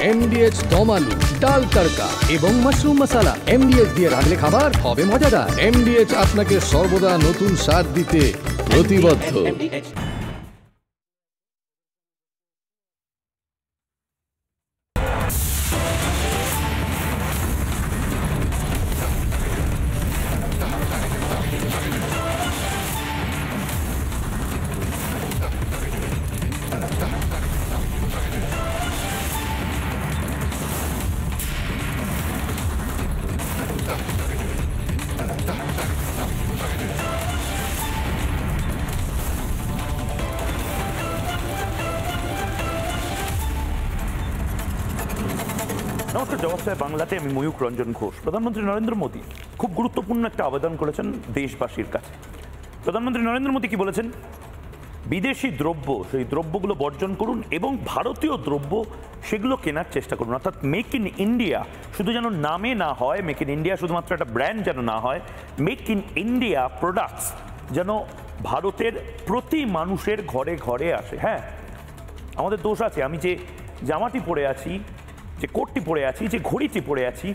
এমডিএচ দম আলু, ডাল তড়কা এবং মাশরুম মশলা। এমডিএচ দিয়ে রাঁধলে খাবার হবে মজাদার। এমডিএচ আপনাকে সর্বদা নতুন স্বাদ দিতে প্রতিবদ্ধ। নমস্কার, জবাবসায় বাংলাতে আমি ময়ূক রঞ্জন ঘোষ। প্রধানমন্ত্রী নরেন্দ্র মোদী খুব গুরুত্বপূর্ণ একটা আবেদন করেছেন দেশবাসীর কাছে। প্রধানমন্ত্রী নরেন্দ্র মোদী কি বলেছেন? বিদেশি দ্রব্য, সেই দ্রব্যগুলো বর্জন করুন এবং ভারতীয় দ্রব্য সেগুলো কেনার চেষ্টা করুন। অর্থাৎ মেক ইন ইন্ডিয়া শুধু যেন নামে না হয়, মেক ইন ইন্ডিয়া শুধুমাত্র একটা ব্র্যান্ড যেন না হয়, মেক ইন ইন্ডিয়া প্রোডাক্টস যেন ভারতের প্রতি মানুষের ঘরে ঘরে আসে। হ্যাঁ, আমাদের দোষ আছে। আমি যে জামাটি পরে আছি, যে কোটটি পরে আছি, যে ঘড়িটি পরে আছি,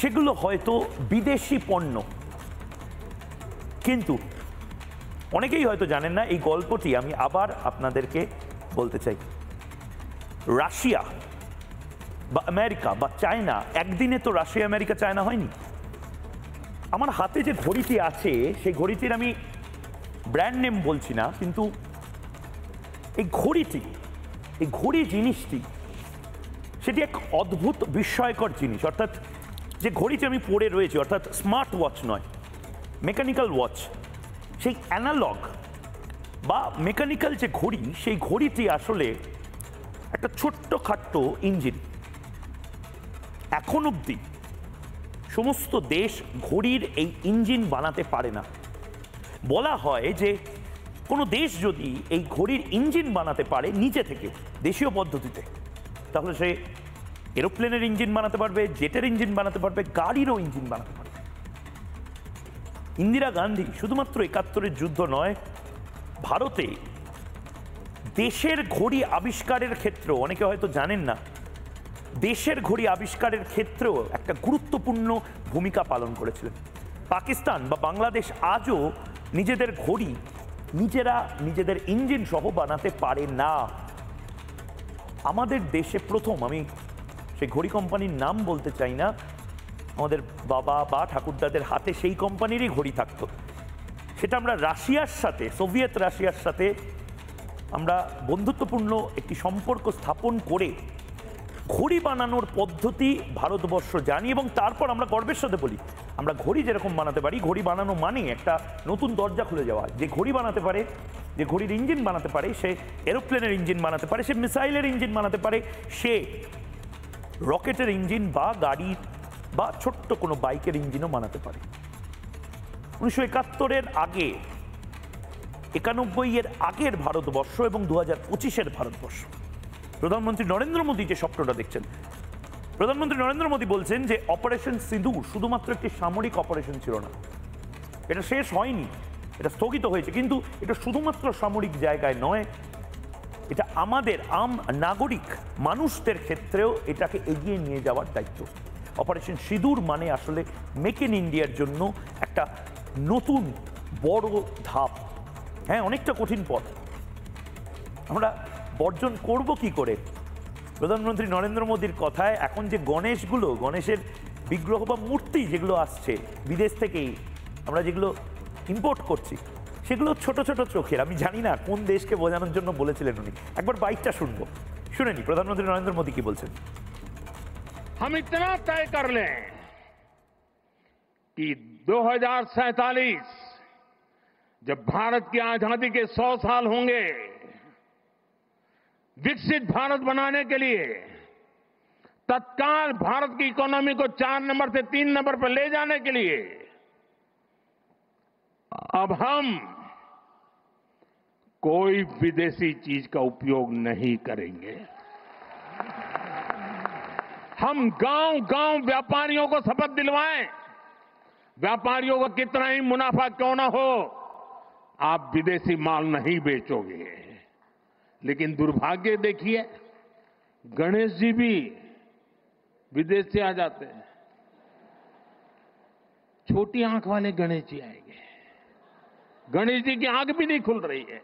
সেগুলো হয়তো বিদেশি পণ্য, কিন্তু অনেকেই হয়তো জানেন না। এই গল্পটি আমি আবার আপনাদেরকে বলতে চাই। রাশিয়া বা আমেরিকা বা চায়না, একদিনে তো রাশিয়া আমেরিকা চায়না হয়নি। আমার হাতে যে ঘড়িটি আছে, সেই ঘড়িটির আমি ব্র্যান্ড নেম বলছি না, কিন্তু এই ঘড়িটি, এই ঘড়ি জিনিসটি, সেটি এক অদ্ভুত বিস্ময়কর জিনিস। অর্থাৎ যে ঘড়িটি আমি পরে রয়েছি, অর্থাৎ স্মার্ট ওয়াচ নয়, মেকানিক্যাল ওয়াচ, সেই অ্যানালগ বা মেকানিক্যাল যে ঘড়ি, সেই ঘড়িটি আসলে একটা ছোট্ট খাট্ট ইঞ্জিন। এখন অবধি সমস্ত দেশ ঘড়ির এই ইঞ্জিন বানাতে পারে না। বলা হয় যে কোনো দেশ যদি এই ঘড়ির ইঞ্জিন বানাতে পারে নিজে থেকে, দেশীয় পদ্ধতিতে, তাহলে সে এরোপ্লেনের ইঞ্জিন বানাতে পারবে, জেটের ইঞ্জিন বানাতে পারবে, গাড়িরও ইঞ্জিন বানাতে পারবে। ইন্দিরা গান্ধী শুধুমাত্র ৭১-এর যুদ্ধ নয়, ভারতে দেশের ঘড়ি আবিষ্কারের ক্ষেত্রেও, অনেকে হয়তো জানেন না, দেশের ঘড়ি আবিষ্কারের ক্ষেত্রেও একটা গুরুত্বপূর্ণ ভূমিকা পালন করেছিলেন। পাকিস্তান বা বাংলাদেশ আজও নিজেদের ঘড়ি নিজেরা নিজেদের ইঞ্জিন সহ বানাতে পারে না। আমাদের দেশে প্রথম, আমি সেই ঘড়ি কোম্পানির নাম বলতে চাই না, আমাদের বাবা বা ঠাকুরদাদের হাতে সেই কোম্পানিরই ঘড়ি থাকতো। সেটা আমরা রাশিয়ার সাথে, সোভিয়েত রাশিয়ার সাথে আমরা বন্ধুত্বপূর্ণ একটি সম্পর্ক স্থাপন করে ঘড়ি বানানোর পদ্ধতি ভারতবর্ষ জানি, এবং তারপর আমরা গর্বের সাথে বলি আমরা ঘড়ি যেরকম বানাতে পারি, ঘড়ি বানানো মানে একটা নতুন দরজা খুলে যাওয়া। যে ঘড়ি বানাতে পারে, যে ঘড়ির ইঞ্জিন বানাতে পারে, সে এরোপ্লেনের ইঞ্জিন বানাতে পারে, সে মিসাইলের ইঞ্জিন বানাতে পারে, সে রকেটের ইঞ্জিন বা গাড়ির বা ছোট্ট কোনো বাইকের ইঞ্জিনও বানাতে পারে। ১৯৭১-এর আগে, ৯১-এর আগের ভারতবর্ষ এবং ২০২৫-এর ভারতবর্ষ, প্রধানমন্ত্রী নরেন্দ্র মোদী যে স্বপ্নটা দেখছেন, প্রধানমন্ত্রী নরেন্দ্র মোদী বলছেন যে অপারেশন সিঁদুর শুধুমাত্র একটি সামরিক অপারেশন ছিল না, এটা শেষ হয়নি, এটা স্থগিত হয়েছে, কিন্তু এটা শুধুমাত্র সামরিক জায়গায় নয়, এটা আমাদের আম নাগরিক মানুষদের ক্ষেত্রেও এটাকে এগিয়ে নিয়ে যাওয়ার দায়িত্ব। অপারেশন সিঁদুর মানে আসলে মেক ইন ইন্ডিয়ার জন্য একটা নতুন বড় ধাপ। হ্যাঁ, অনেকটা কঠিন পথ। আমরা বর্জন করব কি করে? প্রধানমন্ত্রী নরেন্দ্র মোদীর কথায় এখন যে গণেশগুলো, গণেশের বিগ্রহ বা মূর্তি যেগুলো আসছে বিদেশ থেকেই, আমরা যেগুলো ইম্পোর্ট করছি, সেগুলো ছোট ছোট চোখের। আমি জানি না কোন দেশকে বোঝানোর জন্য বলেছিলেন উনি। একবার বাইকটা শুনবো, শুনেনি প্রধানমন্ত্রী নরেন্দ্র মোদী কি বলছেন। हम इतना तय कर लें कि 2047 जब भारत की आजादी के 100 साल होंगे, विकसित भारत बनाने के लिए तत्काल भारत की इकोनॉमी को 4 नंबर से 3 नंबर पर ले जाने के लिए अब हम कोई विदेशी चीज का उपयोग नहीं करेंगे। हम गांव-गांव व्यापारियों को शपथ दिलवाएं, व्यापारियों को कितना ही मुनाफा क्यों ना हो, आप विदेशी माल नहीं बेचोगे। लेकिन दुर्भाग्य देखिए, गणेश जी भी विदेश से आ जाते हैं। छोटी आंख वाले गणेश जी आएंगे। गणेश जी की आंख भी नहीं खुल रही है।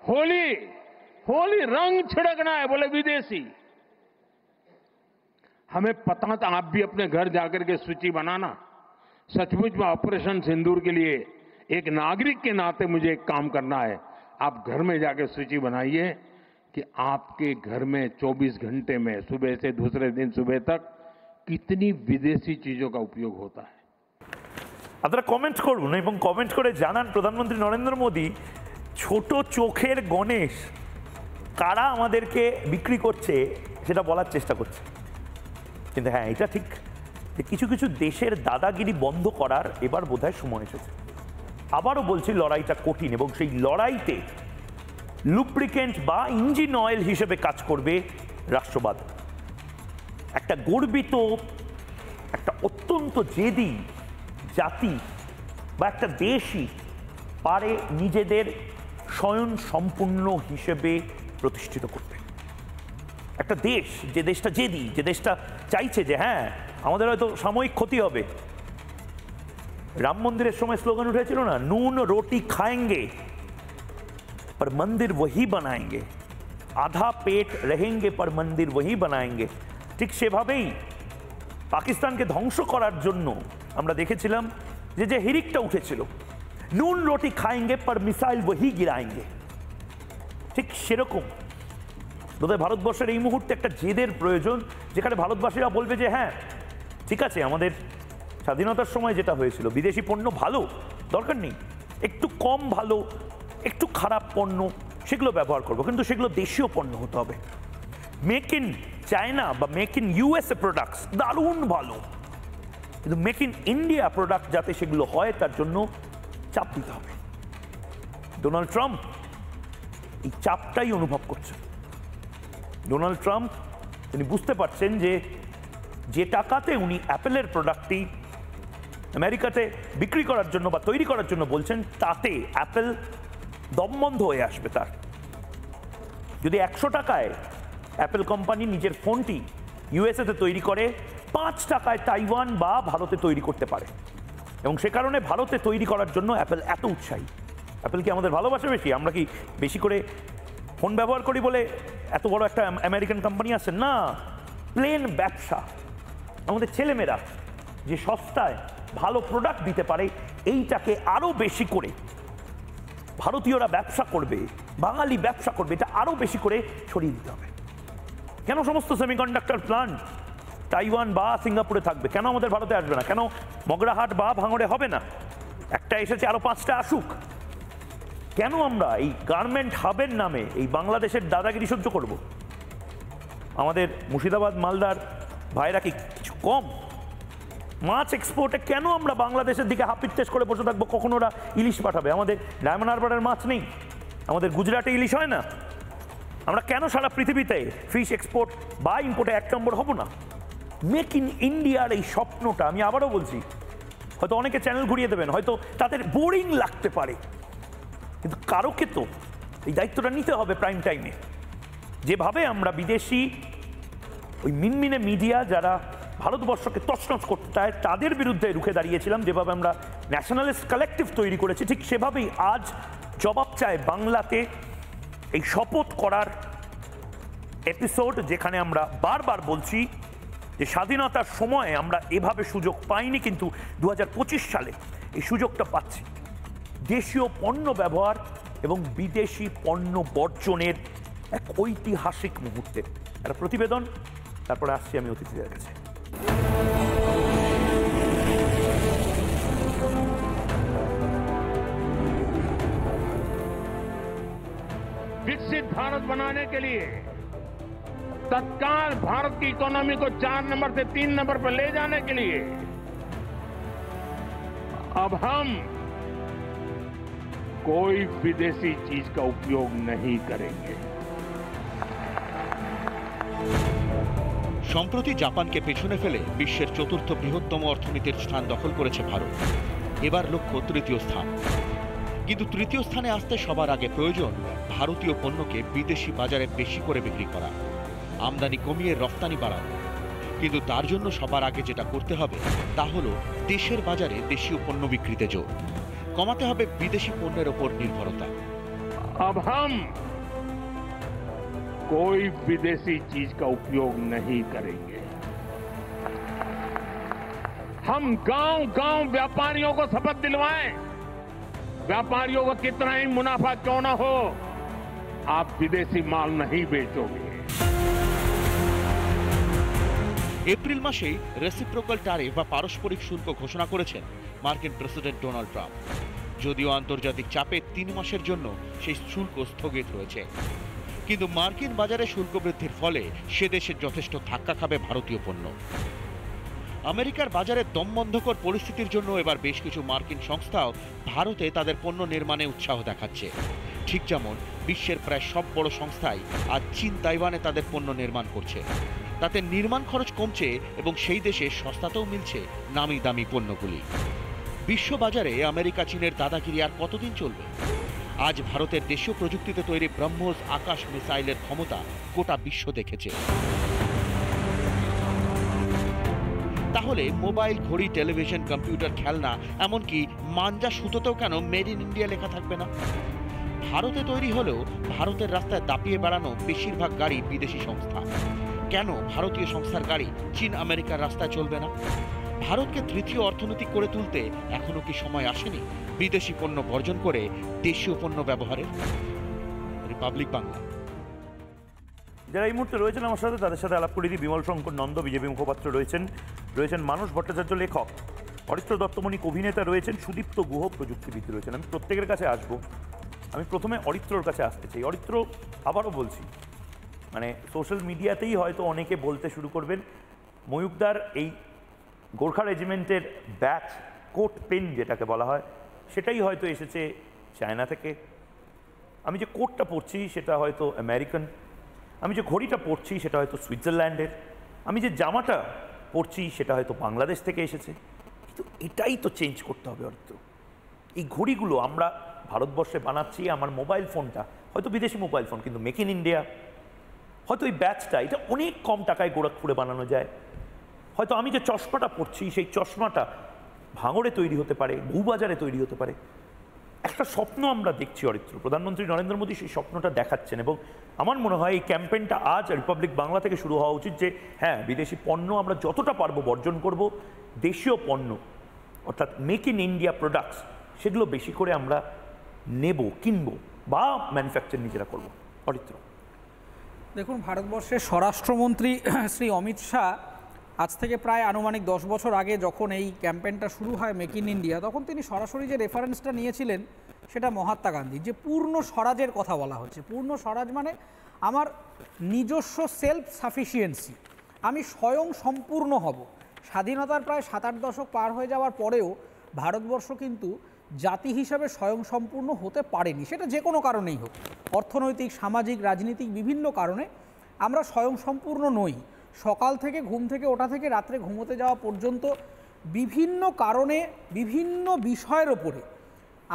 होली होली रंग छिड़कना है, बोले विदेशी। हमें पता था, आप भी अपने घर जाकर के सूची बनाना। सचमुच में ऑपरेशन सिंदूर के लिए एक नागरिक के नाते मुझे एक काम करना है। आप घर में जाकर सूची बनाइए कि आपके घर में 24 घंटे में सुबह से दूसरे दिन सुबह तक कितनी विदेशी चीजों का उपयोग होता है। আপনারা কমেন্ট করুন এবং কমেন্ট করে জানান প্রধানমন্ত্রী নরেন্দ্র মোদী ছোট চোখের গণেশ কারা আমাদেরকে বিক্রি করছে সেটা বলার চেষ্টা করছে। কিন্তু হ্যাঁ, এটা ঠিক যে কিছু কিছু দেশের দাদাগিরি বন্ধ করার এবার বোধহয় সময় এসেছে। আবারও বলছি, লড়াইটা কঠিন এবং সেই লড়াইতে লুব্রিকেন্ট বা ইঞ্জিন অয়েল হিসেবে কাজ করবে রাষ্ট্রবাদ। একটা গর্বিত, একটা অত্যন্ত জেদি জাতি বা একটা দেশই পারে নিজেদের স্বয়ং সম্পূর্ণ হিসেবে প্রতিষ্ঠিত করতে। একটা দেশ, যে দেশটা জেদি, যে দেশটা চাইছে যে হ্যাঁ আমাদের হয়তো সাময়িক ক্ষতি হবে। রাম মন্দিরের সময় স্লোগান উঠেছিল না, নুন রোটি খাएंगे पर मंदिर वही बनाएंगे, आधा पेट रहेंगे पर मंदिर वही बनाएंगे। ঠিক সেভাবেই পাকিস্তানকে ধ্বংস করার জন্য আমরা দেখেছিলাম যে যে হিরিকটা উঠেছিল, নুন রোটি খাएंगे पर मिसाइल वही गिराएंगे। ঠিক সেরকম বোধহয় ভারতবর্ষের এই মুহূর্তে একটা জেদের প্রয়োজন, যেখানে ভারতবাসীরা বলবে যে হ্যাঁ ঠিক আছে, আমাদের স্বাধীনতার সময় যেটা হয়েছিল, বিদেশি পণ্য ভালো, দরকার নেই, একটু কম ভালো, একটু খারাপ পণ্য সেগুলো ব্যবহার করবো, কিন্তু সেগুলো দেশীয় পণ্য হতে হবে। মেক ইন চায়না বা মেক ইন ইউএসএ প্রোডাক্টস দারুণ ভালো, কিন্তু মেক ইন ইন্ডিয়া প্রোডাক্ট যাতে সেগুলো হয় তার জন্য চাপ দিতে হবে। ডোনাল্ড ট্রাম্প এই চাপটাই অনুভব করছেন। ডোনাল্ড ট্রাম্প তিনি বুঝতে পারছেন যে যে টাকাতে উনি অ্যাপেলের প্রোডাক্টটি আমেরিকাতে বিক্রি করার জন্য বা তৈরি করার জন্য বলছেন, তাতে অ্যাপেল দমবন্ধ হয়ে আসবে তার। যদি 100 টাকায় অ্যাপেল কোম্পানি নিজের ফোনটি ইউএসএতে তৈরি করে, 5 টাকায় তাইওয়ান বা ভারতে তৈরি করতে পারে, এবং সে কারণে ভারতে তৈরি করার জন্য অ্যাপেল এত উৎসাহী। অ্যাপেল কি আমাদের ভালোবাসে বেশি? আমরা কি বেশি করে ফোন ব্যবহার করি বলে এত বড় একটা আমেরিকান কোম্পানি আছে? না, প্লেন ব্যবসা। আমাদের ছেলেমেয়েরা যে সস্তায় ভালো প্রোডাক্ট দিতে পারে, এইটাকে আরও বেশি করে ভারতীয়রা ব্যবসা করবে, বাঙালি ব্যবসা করবে, এটা আরও বেশি করে ছড়িয়ে দিতে হবে। কেন সমস্ত সেমিকন্ডাক্টর প্লান্ট তাইওয়ান বা সিঙ্গাপুরে থাকবে? কেন আমাদের ভারতে আসবে না? কেন মগরাহাট বা ভাঙড়ে হবে না? একটা এসেছে, আরও 5টা আসুক। কেন আমরা এই গার্মেন্ট হাবের নামে এই বাংলাদেশের দাদাগিরি সহ্য করব? আমাদের মুর্শিদাবাদ মালদার ভাইরা কি কিছু কম? মাছ এক্সপোর্টে কেন আমরা বাংলাদেশের দিকে হাপিত্তেশ করে বসে থাকবো? কখন ওরা ইলিশ পাঠাবে? আমাদের ডায়মন্ড হারবারের মাছ নেই? আমাদের গুজরাটে ইলিশ হয় না? আমরা কেন সারা পৃথিবীতে ফিশ এক্সপোর্ট বা ইম্পোর্টে 1 নম্বর হব না? মেক ইন ইন্ডিয়ার এই স্বপ্নটা, আমি আবারও বলছি, হয়তো অনেকে চ্যানেল ঘুরিয়ে দেবেন, হয়তো তাদের বোরিং লাগতে পারে, কিন্তু কারোকে তো এই দায়িত্বটা নিতে হবে প্রাইম টাইমে। যেভাবে আমরা বিদেশি ওই মিনমিনে মিডিয়া যারা ভারতবর্ষকে তছনছ করতে চায় তাদের বিরুদ্ধে রুখে দাঁড়িয়েছিলাম, যেভাবে আমরা ন্যাশনালিস্ট কালেকটিভ তৈরি করেছি, ঠিক সেভাবেই আজ জবাব চায় বাংলাতে এই শপথ করার এপিসোড, যেখানে আমরা বারবার বলছি যে স্বাধীনতার সময় আমরা এভাবে সুযোগ পাইনি, কিন্তু 2025 সালে এই সুযোগটা পাচ্ছি। দেশীয় পণ্য ব্যবহার এবং বিদেশি পণ্য বর্জনের এক ঐতিহাসিক মুহূর্তে একটা প্রতিবেদন, তারপরে আসছি আমি অতিথিদের কাছে। विकसित भारत बनाने के लिए तत्काल भारत की इकोनॉमी को 4 नंबर से 3 नंबर पर ले जाने के लिए अब हम कोई विदेशी चीज का उपयोग नहीं करेंगे। সম্প্রতি জাপানকে পেছনে ফেলে বিশ্বের 4র্থ বৃহত্তম অর্থনীতির স্থান দখল করেছে ভারত। এবার লক্ষ্য 3য় স্থান। কিন্তু তৃতীয় স্থানে আসতে সবার আগে প্রয়োজন ভারতীয় পণ্যকে বিদেশি বাজারে বেশি করে বিক্রি করা, আমদানি কমিয়ে রফতানি বাড়ানো। কিন্তু তার জন্য সবার আগে যেটা করতে হবে তা হলো দেশের বাজারে দেশীয় পণ্য বিক্রিতে জোর কমাতে হবে, বিদেশি পণ্যের ওপর নির্ভরতা। अब हम कोई विदेशी चीज का उपयोग नहीं करेंगे। हम गांव-गांव व्यापारियों को शपथ दिलवाएं, व्यापारियों को कितना ही मुनाफा क्यों न हो, आप विदेशी माल नहीं बेचोगे। এপ্রিল মাসেই রেসিপ্রোকাল ট্যারিফ বা পারস্পরিক শুল্ক ঘোষণা করেছেন মার্কিন প্রেসিডেন্ট ডোনাল্ড ট্রাম্প। যদিও আন্তর্জাতিক চাপে 3 মাসের জন্য সেই শুল্ক স্থগিত রয়েছে, কিন্তু মার্কিন বাজারে শুল্ক বৃদ্ধির ফলে সে দেশের যথেষ্ট ধাক্কা খাবে ভারতীয় পণ্য। আমেরিকার বাজারে দমবন্ধকর পরিস্থিতির জন্য এবার বেশ কিছু মার্কিন সংস্থাও ভারতে তাদের পণ্য নির্মাণে উৎসাহ দেখাচ্ছে। ঠিক যেমন বিশ্বের প্রায় সব বড় সংস্থাই আজ চীন তাইওয়ানে তাদের পণ্য নির্মাণ করছে। তাতে নির্মাণ খরচ কমছে এবং সেই দেশে সস্তাতেও মিলছে নামি দামি পণ্যগুলি। বিশ্ববাজারে আমেরিকা চীনের দাদাগিরি আর কতদিন চলবে? আজ ভারতের দেশীয় প্রযুক্তিতে তৈরি ব্রহ্মোস আকাশ মিসাইলের ক্ষমতা গোটা বিশ্ব দেখেছে। তাহলে মোবাইল, ঘড়ি, টেলিভিশন, কম্পিউটার, খেলনা, এমনকি মাঞ্জা সুতোতেও কেন মেড ইন ইন্ডিয়া লেখা থাকবে না? ভারতে তৈরি হলেও ভারতের রাস্তায় দাপিয়ে বেড়ানো বেশিরভাগ গাড়ি বিদেশি সংস্থা। কেন ভারতীয় সংস্থার গাড়ি চীন আমেরিকার রাস্তায় চলবে না? ভারতকে তৃতীয় অর্থনৈতিক করে তুলতে এখনো কি সময় আসেনি বিদেশি পণ্য বর্জন করে দেশীয় পণ্য ব্যবহারের? রিপাবলিক বাংলা। যারা এই মুহূর্তে রয়েছেন আমার সাথে, তাদের সাথে আলাপ করে দিই। বিমল শঙ্কর নন্দ বিজেপি মুখপাত্র রয়েছেন মানস ভট্টাচার্য লেখক, অরিত্র দত্তমণি অভিনেতা রয়েছেন, সুদীপ্ত গুহ প্রযুক্তিবিদ রয়েছেন। আমি প্রত্যেকের কাছে আসবো। আমি প্রথমে অরিত্রর কাছে আসতে চাই। অরিত্র, আবারও বলছি, মানে সোশ্যাল মিডিয়াতেই হয়তো অনেকে বলতে শুরু করবেন ময়ূকদার এই গোর্খা রেজিমেন্টের ব্যাচ, কোট পেন যেটাকে বলা হয়, সেটাই হয়তো এসেছে চায়না থেকে। আমি যে কোটটা পরছি সেটা হয়তো আমেরিকান, আমি যে ঘড়িটা পরছি সেটা হয়তো সুইজারল্যান্ডের, আমি যে জামাটা পরছি সেটা হয়তো বাংলাদেশ থেকে এসেছে। কিন্তু এটাই তো চেঞ্জ করতে হবে অরিত্র। এই ঘড়িগুলো আমরা ভারতবর্ষে বানাচ্ছি, আমার মোবাইল ফোনটা হয়তো বিদেশি মোবাইল ফোন, কিন্তু মেক ইন ইন্ডিয়া। হয়তো এই ব্যাচটা এটা অনেক কম টাকায় গোরখপুরে বানানো যায়। হয়তো আমি যে চশমাটা পরছি সেই চশমাটা ভাঙড়ে তৈরি হতে পারে, বউবাজারে তৈরি হতে পারে। একটা স্বপ্ন আমরা দেখছি অরিত্র, প্রধানমন্ত্রী নরেন্দ্র মোদী সেই স্বপ্নটা দেখাচ্ছেন। এবং আমার মনে হয় এই ক্যাম্পেইনটা আজ রিপাবলিক বাংলা থেকে শুরু হওয়া উচিত যে হ্যাঁ, বিদেশি পণ্য আমরা যতটা পারবো বর্জন করব, দেশীয় পণ্য অর্থাৎ মেক ইন ইন্ডিয়া প্রোডাক্টস সেগুলো বেশি করে আমরা নেব, কিনবো বা ম্যানুফ্যাকচার নিজেরা করবো। অরিত্র, দেখুন, ভারতবর্ষের স্বরাষ্ট্রমন্ত্রী শ্রী অমিত শাহ আজ থেকে প্রায় আনুমানিক 10 বছর আগে যখন এই ক্যাম্পেইনটা শুরু হয় মেক ইন ইন্ডিয়া, তখন তিনি সরাসরি যে রেফারেন্সটা নিয়েছিলেন সেটা মহাত্মা গান্ধী, যে পূর্ণ স্বরাজের কথা বলা হচ্ছে। পূর্ণ স্বরাজ মানে আমার নিজস্ব সেলফ সাফিসিয়েন্সি, আমি স্বয়ং সম্পূর্ণ হব। স্বাধীনতার প্রায় 7-8 দশক পার হয়ে যাওয়ার পরেও ভারতবর্ষ কিন্তু জাতি হিসাবে স্বয়ংসম্পূর্ণ হতে পারেনি। সেটা যে কোনো কারণেই হোক, অর্থনৈতিক, সামাজিক, রাজনীতিক বিভিন্ন কারণে আমরা স্বয়ংসম্পূর্ণ নই। সকাল থেকে ঘুম থেকে ওঠা থেকে রাত্রে ঘুমোতে যাওয়া পর্যন্ত বিভিন্ন কারণে বিভিন্ন বিষয়ের ওপরে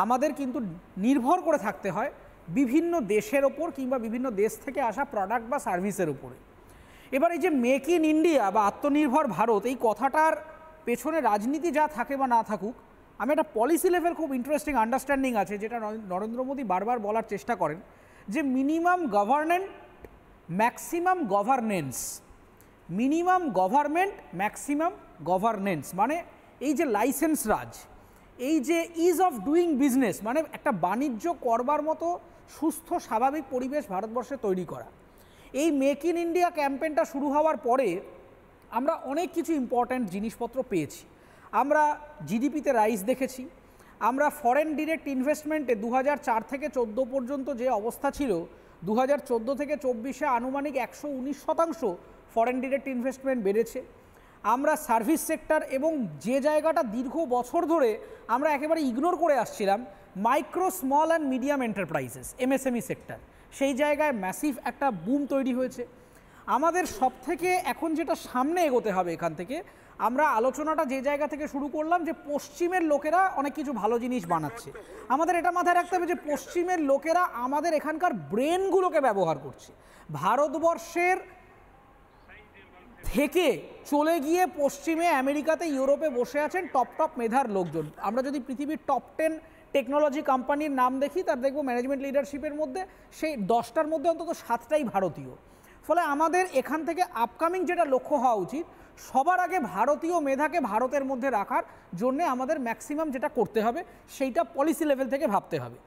আমাদের কিন্তু নির্ভর করে থাকতে হয় বিভিন্ন দেশের ওপর কিংবা বিভিন্ন দেশ থেকে আসা প্রোডাক্ট বা সার্ভিসের উপরে। এবার এই যে মেক ইন ইন্ডিয়া বা আত্মনির্ভর ভারত, এই কথাটার পেছনে রাজনীতি যা থাকে বা না থাকুক, আমি একটা পলিসি লেভেল খুব ইন্টারেস্টিং আন্ডারস্ট্যান্ডিং আছে যেটা নরেন্দ্র মোদী বারবার বলার চেষ্টা করেন, যে minimum government maximum governance, minimum government maximum governance, মানে এই যে লাইসেন্স রাজ, এই যে ইজ অফ ডুইং বিজনেস, মানে একটা বাণিজ্য করবার মতো সুস্থ স্বাভাবিক পরিবেশ ভারতবর্ষে তৈরি করা। এই মেক ইন ইন্ডিয়া ক্যাম্পেইনটা শুরু হওয়ার পরে আমরা অনেক কিছু ইম্পর্ট্যান্ট জিনিসপত্র পেয়েছি। আমরা জিডিপিতে রাইজ দেখেছি, আমরা ফরেন ডিরেক্ট ইনভেস্টমেন্টে 2004 থেকে 14 পর্যন্ত যে অবস্থা ছিল, 2014 থেকে 24-এ আনুমানিক 119% ফরেন ডিরেক্ট ইনভেস্টমেন্ট বেড়েছে। আমরা সার্ভিস সেক্টর এবং যে জায়গাটা দীর্ঘ বছর ধরে আমরা একেবারে ইগনোর করে আসছিলাম, micro small and medium enterprises, MSME sector, সেই জায়গায় ম্যাসিভ একটা বুম তৈরি হয়েছে। আমাদের সব থেকে এখন যেটা সামনে এগোতে হবে এখান থেকে, আমরা আলোচনাটা যে জায়গা থেকে শুরু করলাম যে পশ্চিমের লোকেরা অনেক কিছু ভালো জিনিস বানাচ্ছে, আমাদের এটা মাথায় রাখতে হবে যে পশ্চিমের লোকেরা আমাদের এখানকার ব্রেনগুলোকে ব্যবহার করছে। ভারতবর্ষের থেকে চলে গিয়ে পশ্চিমে আমেরিকাতে ইউরোপে বসে আছেন টপ মেধার লোকজন। আমরা যদি পৃথিবীর টপ 10 টেকনোলজি কোম্পানির নাম দেখি, তার দেখব ম্যানেজমেন্ট লিডারশিপের মধ্যে সেই 10টার মধ্যে অন্তত 7টাই ভারতীয়। ফলে আমাদের এখান থেকে আপকামিং যেটা লক্ষ্য হওয়া উচিত, সবার আগে ভারতীয় মেধাকে ভারতের মধ্যে রাখার জন্যে আমাদের ম্যাক্সিমাম যেটা করতে হবে সেইটা পলিসি লেভেল থেকে ভাবতে হবে।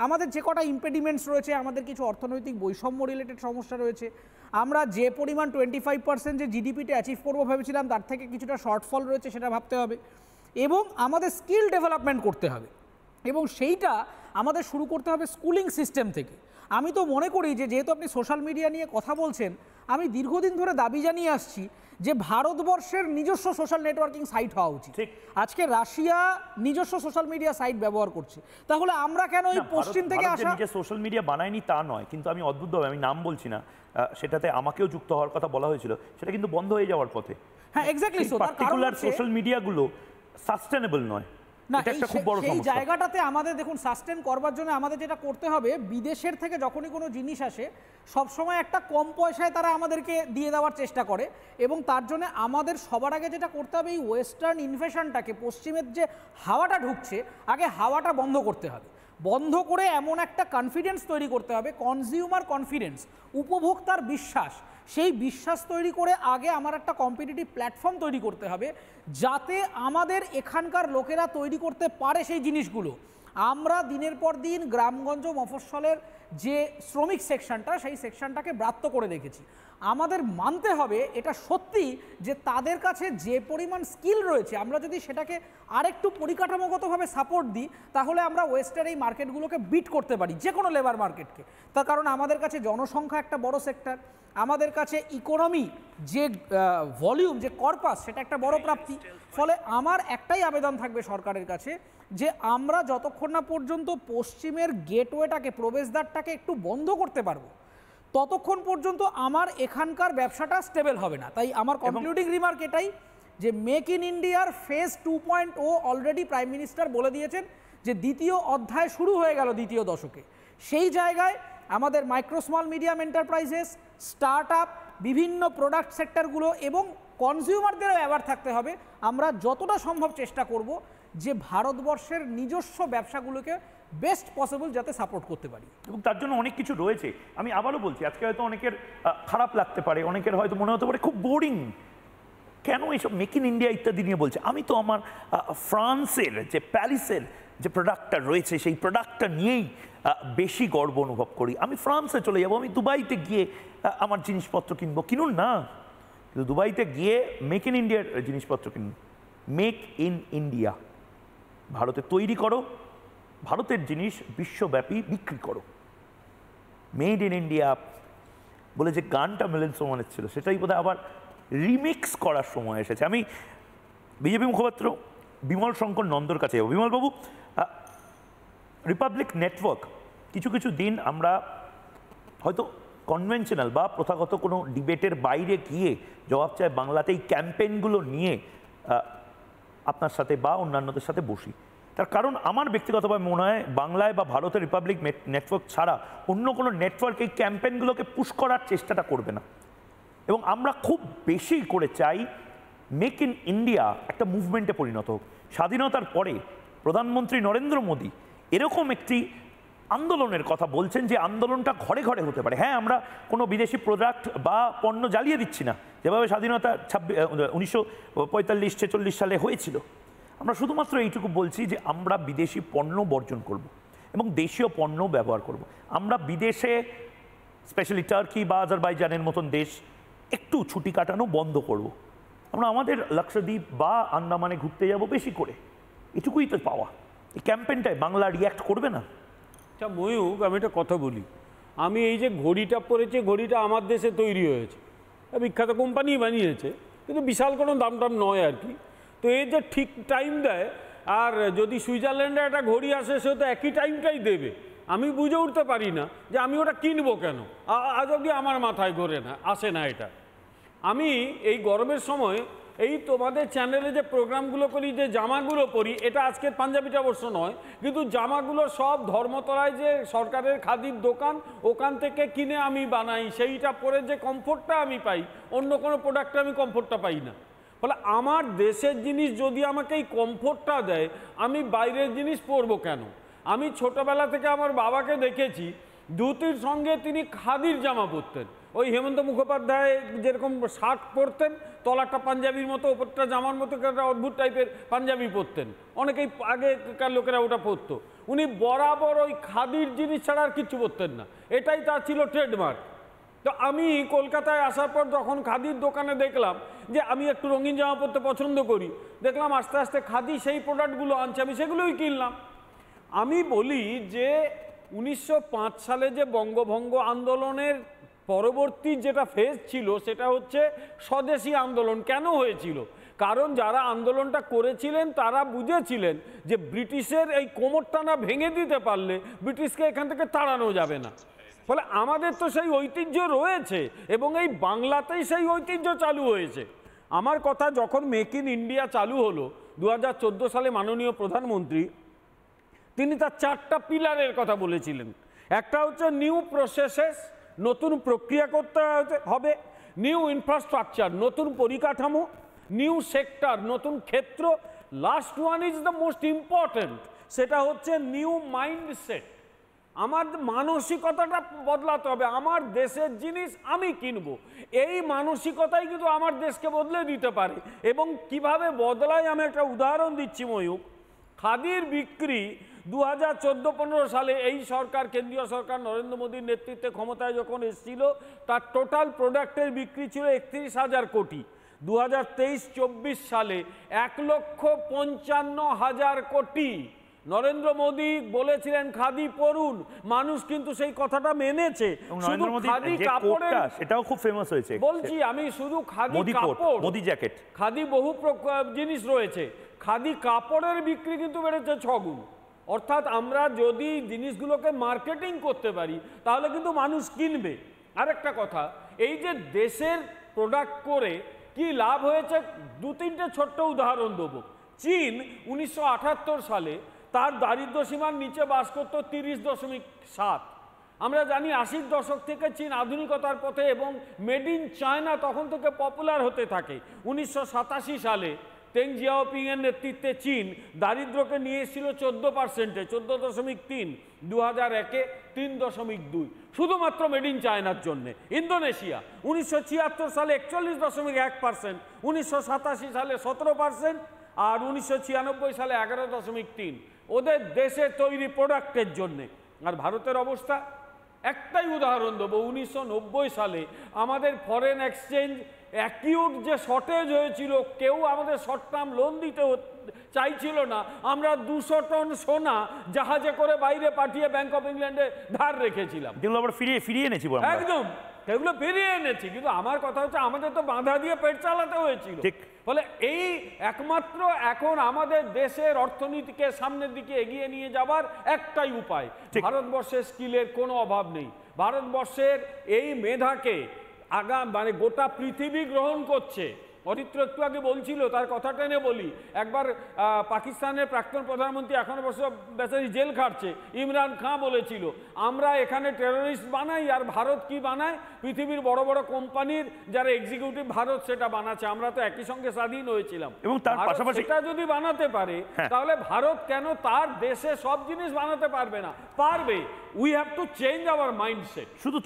আমাদের যে কটা ইম্পেডিমেন্টস রয়েছে, আমাদের কিছু অর্থনৈতিক বৈষম্য রিলেটেড সমস্যা রয়েছে, আমরা যে পরিমাণ 25% যে জিডিপিতে অ্যাচিভ করবো ভেবেছিলাম তার থেকে কিছুটা শর্টফল রয়েছে, সেটা ভাবতে হবে। এবং আমাদের স্কিল ডেভেলপমেন্ট করতে হবে, এবং সেইটা আমাদের শুরু করতে হবে স্কুলিং সিস্টেম থেকে। আমি তো মনে করি যে যেহেতু আপনি সোশ্যাল মিডিয়া নিয়ে কথা বলছেন, আমি দীর্ঘদিন ধরে দাবি জানিয়ে আসছি যে ভারতবর্ষের নিজস্ব সোশ্যাল নেটওয়ার্কিং সাইট হওয়া উচিত। আজকে রাশিয়া নিজস্ব সোশ্যাল মিডিয়া সাইট ব্যবহার করছে, তাহলে আমরা কেন এই পশ্চিম থেকে আসা নিজে সোশ্যাল মিডিয়া বানায়নি তা নয়, কিন্তু আমি অদ্ভুতভাবে, আমি নাম বলছি না, সেটাতে আমাকেও যুক্ত হওয়ার কথা বলা হয়েছিল, সেটা কিন্তু বন্ধ হয়ে যাওয়ার পথে। হ্যাঁ, এক্স্যাক্টলি। সো পার্টিকুলার সোশ্যাল মিডিয়াগুলো সাস্টেনেবল নয়, না, এটা একটা খুব বড় সমস্যা। এই জায়গাটাতে আমাদের দেখুন সাস্টেন করবার জন্য আমাদের যেটা করতে হবে, বিদেশের থেকে যখনই কোনো জিনিস আসে সবসময় একটা কম পয়সায় তারা আমাদেরকে দিয়ে দেওয়ার চেষ্টা করে, এবং তার জন্য আমাদের সবার আগে যেটা করতে হবে, এই ওয়েস্টার্ন ইনভেশনটাকে, পশ্চিমের যে হাওয়াটা ঢুকছে, আগে হাওয়াটা বন্ধ করতে হবে। বন্ধ করে এমন একটা কনফিডেন্স তৈরি করতে হবে, কনজিউমার কনফিডেন্স, উপভোক্তার বিশ্বাস, সেই বিশ্বাস তৈরি করে আগে আমার একটা কম্পিটিটিভ প্ল্যাটফর্ম তৈরি করতে হবে, যাতে আমাদের এখানকার লোকেরা তৈরি করতে পারে সেই জিনিসগুলো। আমরা দিনের পর দিন গ্রামগঞ্জ মফস্বলের যে শ্রমিক সেকশনটা, সেই সেকশনটাকে ব্রাত্য করে রেখেছি। আমাদের মানতে হবে এটা সত্যি যে তাদের কাছে যে পরিমাণ স্কিল রয়েছে, আমরা যদি সেটাকে আরেকটু পরিকাঠামোগতভাবে সাপোর্ট দিই, তাহলে আমরা ওয়েস্টের এই মার্কেটগুলোকে বিট করতে পারি, যে কোনো লেবার মার্কেটকে। তার কারণ আমাদের কাছে জনসংখ্যা একটা বড় সেক্টর, আমাদের কাছে ইকোনমি যে ভলিউম, যে কর্পাস, সেটা একটা বড় প্রাপ্তি। ফলে আমার একটাই আবেদন থাকবে সরকারের কাছে, যে আমরা যতক্ষণ না পর্যন্ত পশ্চিমের গেটওয়েটাকে, প্রবেশদ্বারটাকে একটু বন্ধ করতে পারবো, ততক্ষণ পর্যন্ত আমার এখানকার ব্যবসাটা স্টেবল হবে না। তাই আমার কনক্লুডিং রিমার্ক এটাই যে মেক ইন ইন্ডিয়ার ফেজ 2.0 অলরেডি প্রাইম মিনিস্টার বলে দিয়েছেন যে দ্বিতীয় অধ্যায় শুরু হয়ে গেল দ্বিতীয় দশকে। সেই জায়গায় আমাদের micro small medium enterprises, start up, বিভিন্ন প্রোডাক্ট সেক্টরগুলো এবং কনজিউমারদেরও অ্যাওয়ার থাকতে হবে। আমরা যতটা সম্ভব চেষ্টা করব যে ভারতবর্ষের নিজস্ব ব্যবসাগুলোকে বেস্ট পসিবল যাতে সাপোর্ট করতে পারি, এবং তার জন্য অনেক কিছু রয়েছে। আমি আবারও বলছি, আজকে হয়তো অনেকের খারাপ লাগতে পারে, অনেকের হয়তো মনে হতে পারে খুব বোরিং, কেন এইসব মেক ইন ইন্ডিয়া ইত্যাদি নিয়ে বলছে। আমি তো আমার ফ্রান্সের যে প্যারিসের যে প্রোডাক্টটা রয়েছে, সেই প্রোডাক্টটা নিয়েই বেশি গর্ব অনুভব করি। আমি ফ্রান্সে চলে যাব, আমি দুবাইতে গিয়ে আমার জিনিসপত্র কিনবো, কিনুন না, কিন্তু দুবাইতে গিয়ে মেক ইন ইন্ডিয়ার জিনিসপত্র কিনুন। মেক ইন ইন্ডিয়া, ভারতে তৈরি করো, ভারতের জিনিস বিশ্বব্যাপী বিক্রি করো। মেড ইন ইন্ডিয়া বলে যে গানটা মিলিন্দ সোমানের ছিল, সেটাই বোধহয় আবার রিমিক্স করার সময় এসেছে। আমি বিজেপি মুখপাত্র বিমল শঙ্কর নন্দর কাছে যাবো। বিমলবাবু, রিপাবলিক নেটওয়ার্ক কিছু কিছু দিন আমরা হয়তো কনভেনশনাল বা প্রথাগত কোনো ডিবেটের বাইরে গিয়ে জবাব চায় বাংলাতে এই ক্যাম্পেইনগুলো নিয়ে আপনার সাথে বা অন্যান্যদের সাথে বসি। তার কারণ আমার ব্যক্তিগতভাবে মনে হয় বাংলায় বা ভারতের রিপাবলিক নেটওয়ার্ক ছাড়া অন্য কোনো নেটওয়ার্ক এই ক্যাম্পেইনগুলোকে পুশ করার চেষ্টাটা করবে না। এবং আমরা খুব বেশি করে চাই মেক ইন ইন্ডিয়া একটা মুভমেন্টে পরিণত হোক। স্বাধীনতার পরে প্রধানমন্ত্রী নরেন্দ্র মোদী এরকম একটি আন্দোলনের কথা বলছেন যে আন্দোলনটা ঘরে ঘরে হতে পারে। হ্যাঁ, আমরা কোনো বিদেশি প্রোডাক্ট বা পণ্য জ্বালিয়ে দিচ্ছি না, যেভাবে স্বাধীনতা 1945-46 সালে হয়েছিল। আমরা শুধুমাত্র এইটুকু বলছি যে আমরা বিদেশি পণ্য বর্জন করব এবং দেশীয় পণ্য ব্যবহার করব। আমরা বিদেশে, স্পেশালি টার্কি বা আজারবাইজানের মতন দেশ, একটু ছুটি কাটানো বন্ধ করব। আমরা আমাদের লাক্ষাদ্বীপ বা আন্দামানে ঘুরতে যাব বেশি করে, এটুকুই তো পাওয়া। এই ক্যাম্পেইনটায় বাংলা রিয়্যাক্ট করবে না? আচ্ছা ময়ূক, আমি একটা কথা বলি। আমি এই যে ঘড়িটা পরেছি, ঘড়িটা আমার দেশে তৈরি হয়েছে, বিখ্যাত কোম্পানি বানিয়েছে, কিন্তু বিশাল কোনো দাম টাম নয় আর কি। তো এই যে ঠিক টাইম দেয়, আর যদি সুইজারল্যান্ডে একটা ঘড়ি আসে সে তো একই টাইমটাই দেবে, আমি বুঝে উঠতে পারি না যে আমি ওটা কিনবো কেন। আজ অবধি আমার মাথায় ঘোরে না, আসে না এটা। আমি এই গরমের সময় এই তোমাদের চ্যানেলে যে প্রোগ্রামগুলো করি, যে জামাগুলো পরি, এটা আজকের পাঞ্জাবিটা অবশ্য নয়, কিন্তু জামাগুলো সব ধর্মতলায় যে সরকারের খাদির দোকান, ওখান থেকে কিনে আমি বানাই। সেইটা পরে যে কমফোর্টটা আমি পাই, অন্য কোনো প্রোডাক্টে আমি কমফোর্টটা পাই না। ফলে আমার দেশের জিনিস যদি আমাকে এই কমফোর্টটা দেয়, আমি বাইরের জিনিস পরবো কেন? আমি ছোটবেলা থেকে আমার বাবাকে দেখেছি ধুতির সঙ্গে তিনি খাদির জামা পরতেন। ওই হেমন্ত মুখোপাধ্যায় যেরকম শার্ট পরতেন, তলাটা পাঞ্জাবির মতো, ওপরটা জামার মতো একটা অদ্ভুত টাইপের পাঞ্জাবি পরতেন, অনেকেই আগেকার লোকেরা ওটা পরতো। উনি বরাবর ওই খাদির জিনিস ছাড়া আর কিছু পরতেন না, এটাই তার ছিল ট্রেডমার্ক। তো আমি কলকাতায় আসার পর যখন খাদির দোকানে দেখলাম যে আমি একটু রঙিন জামা পরতে পছন্দ করি, দেখলাম আস্তে আস্তে খাদি সেই প্রোডাক্টগুলো আনছে, আমি সেগুলোই কিনলাম। আমি বলি যে 1905 সালে যে বঙ্গভঙ্গ আন্দোলনের পরবর্তী যেটা ফেজ ছিল, সেটা হচ্ছে স্বদেশী আন্দোলন। কেন হয়েছিল? কারণ যারা আন্দোলনটা করেছিলেন তারা বুঝেছিলেন যে ব্রিটিশের এই কোমরটানা ভেঙে দিতে পারলে ব্রিটিশকে এখান থেকে তাড়ানো যাবে না। ফলে আমাদের তো সেই ঐতিহ্য রয়েছে এবং এই বাংলাতেই সেই ঐতিহ্য চালু হয়েছে। আমার কথা, যখন মেক ইন ইন্ডিয়া চালু হলো 2014 সালে মাননীয় প্রধানমন্ত্রী তিনি তার 4টা পিলারের কথা বলেছিলেন। একটা হচ্ছে নিউ প্রসেসেস, নতুন প্রক্রিয়া করতে হবে, নিউ ইনফ্রাস্ট্রাকচার, নতুন পরিকাঠামো, নিউ সেক্টর, নতুন ক্ষেত্র, last one is the most important, সেটা হচ্ছে নিউ মাইন্ডসেট। আমার মানসিকতাটা বদলাতে হবে, আমার দেশের জিনিস আমি কিনবো। এই মানসিকতাই কিন্তু আমার দেশকে বদলে দিতে পারে। এবং কিভাবে বদলায় আমি একটা উদাহরণ দিচ্ছি ময়ূক। খাদির বিক্রি 2014-15 সালে এই সরকার, কেন্দ্রীয় সরকার নরেন্দ্র মোদীর নেতৃত্বে ক্ষমতায় যখন এসেছিল, তার টোটাল প্রোডাক্টের বিক্রি ছিল 31,000 কোটি। 2023-24 সালে 1,55,000 কোটি। নরেন্দ্র মোদী বলেছিলেন খাদি পরুন, মানুষ কিন্তু সেই কথাটা মেনেছে। শুধু খাদি কাপড়ের, সেটাও খুব ফেমাস হয়েছে। বলছি আমি শুধু খাদি কাপড়, মোদি জ্যাকেট, খাদি বহু জিনিস রয়েছে, খাদি কাপড়ের বিক্রি কিন্তু বেড়েছে 6 গুণ। অর্থাৎ আমরা যদি জিনিসগুলোকে মার্কেটিং করতে পারি তাহলে কিন্তু মানুষ কিনবে। আরেকটা কথা, এই যে দেশের প্রোডাক্ট করে কি লাভ হয়েছে, 2-3টে ছোট্ট উদাহরণ দেবো। চীন 1978 সালে তার দারিদ্র সীমার নিচে বাস করত 30.7। আমরা জানি 80-র দশক থেকে চীন আধুনিকতার পথে এবং মেড ইন চায়না তখন থেকে পপুলার হতে থাকে। 1987 সালে তেং জিয়াওপিং এর নেতৃত্বে চীন দারিদ্র্যকে নিয়ে এসেছিল 14%-এ, 14.3। 2001-এ 3.2, শুধুমাত্র মেড ইন চায়নার জন্যে। ইন্দোনেশিয়া 1976 সালে 41.1%, 1987 সালে 17%, আর 1996 সালে 11.3 ওদের দেশে তৈরি প্রোডাক্টের জন্যে। আর ভারতের অবস্থা একটাই উদাহরণ দেবো। 1990 সালে আমাদের ফরেন এক্সচেঞ্জ অ্যাকিউট যে শর্টেজ হয়েছিল, কেউ আমাদের শর্ট টার্ম লোন দিতে চাইছিল না। আমরা 200 টন সোনা জাহাজে করে বাইরে পাঠিয়ে ব্যাংক অফ ইংল্যান্ডে ধার রেখেছিলাম, যেগুলো আবার ফিরিয়ে এনেছি। একদম এগুলো ফিরিয়ে এনেছি, কিন্তু আমার কথা হচ্ছে আমাদের তো বাঁধা দিয়ে পেট চালাতে হয়েছিল। ফলে এই একমাত্র এখন আমাদের দেশের অর্থনীতিকে সামনের দিকে এগিয়ে নিয়ে যাবার একটাই উপায়। ভারতবর্ষের স্কিলের কোনো অভাব নেই। ভারতবর্ষের এই মেধাকে মানে গোটা পৃথিবী গ্রহণ করছে। অরিত্র একটু আগে বলছিল, তার কথা টেনে বলি। একবার পাকিস্তানের প্রাক্তন প্রধানমন্ত্রী, এখন অবশ্য বেচারি জেল খাটছে, ইমরান খান বলেছিল আমরা এখানে টেরোরিস্ট বানাই আর ভারত কি বানায়, পৃথিবীর বড় বড় কোম্পানির যারা এক্সিকিউটিভ ভারত সেটা বানাচ্ছে, আমরা তো একই সঙ্গে স্বাধীন হয়েছিলাম। এবং তার পাশাপাশি সেটা যদি বানাতে পারে তাহলে ভারত কেন তার দেশে সব জিনিস বানাতে পারবে না? পারবে। We have to change our mindset. শুধু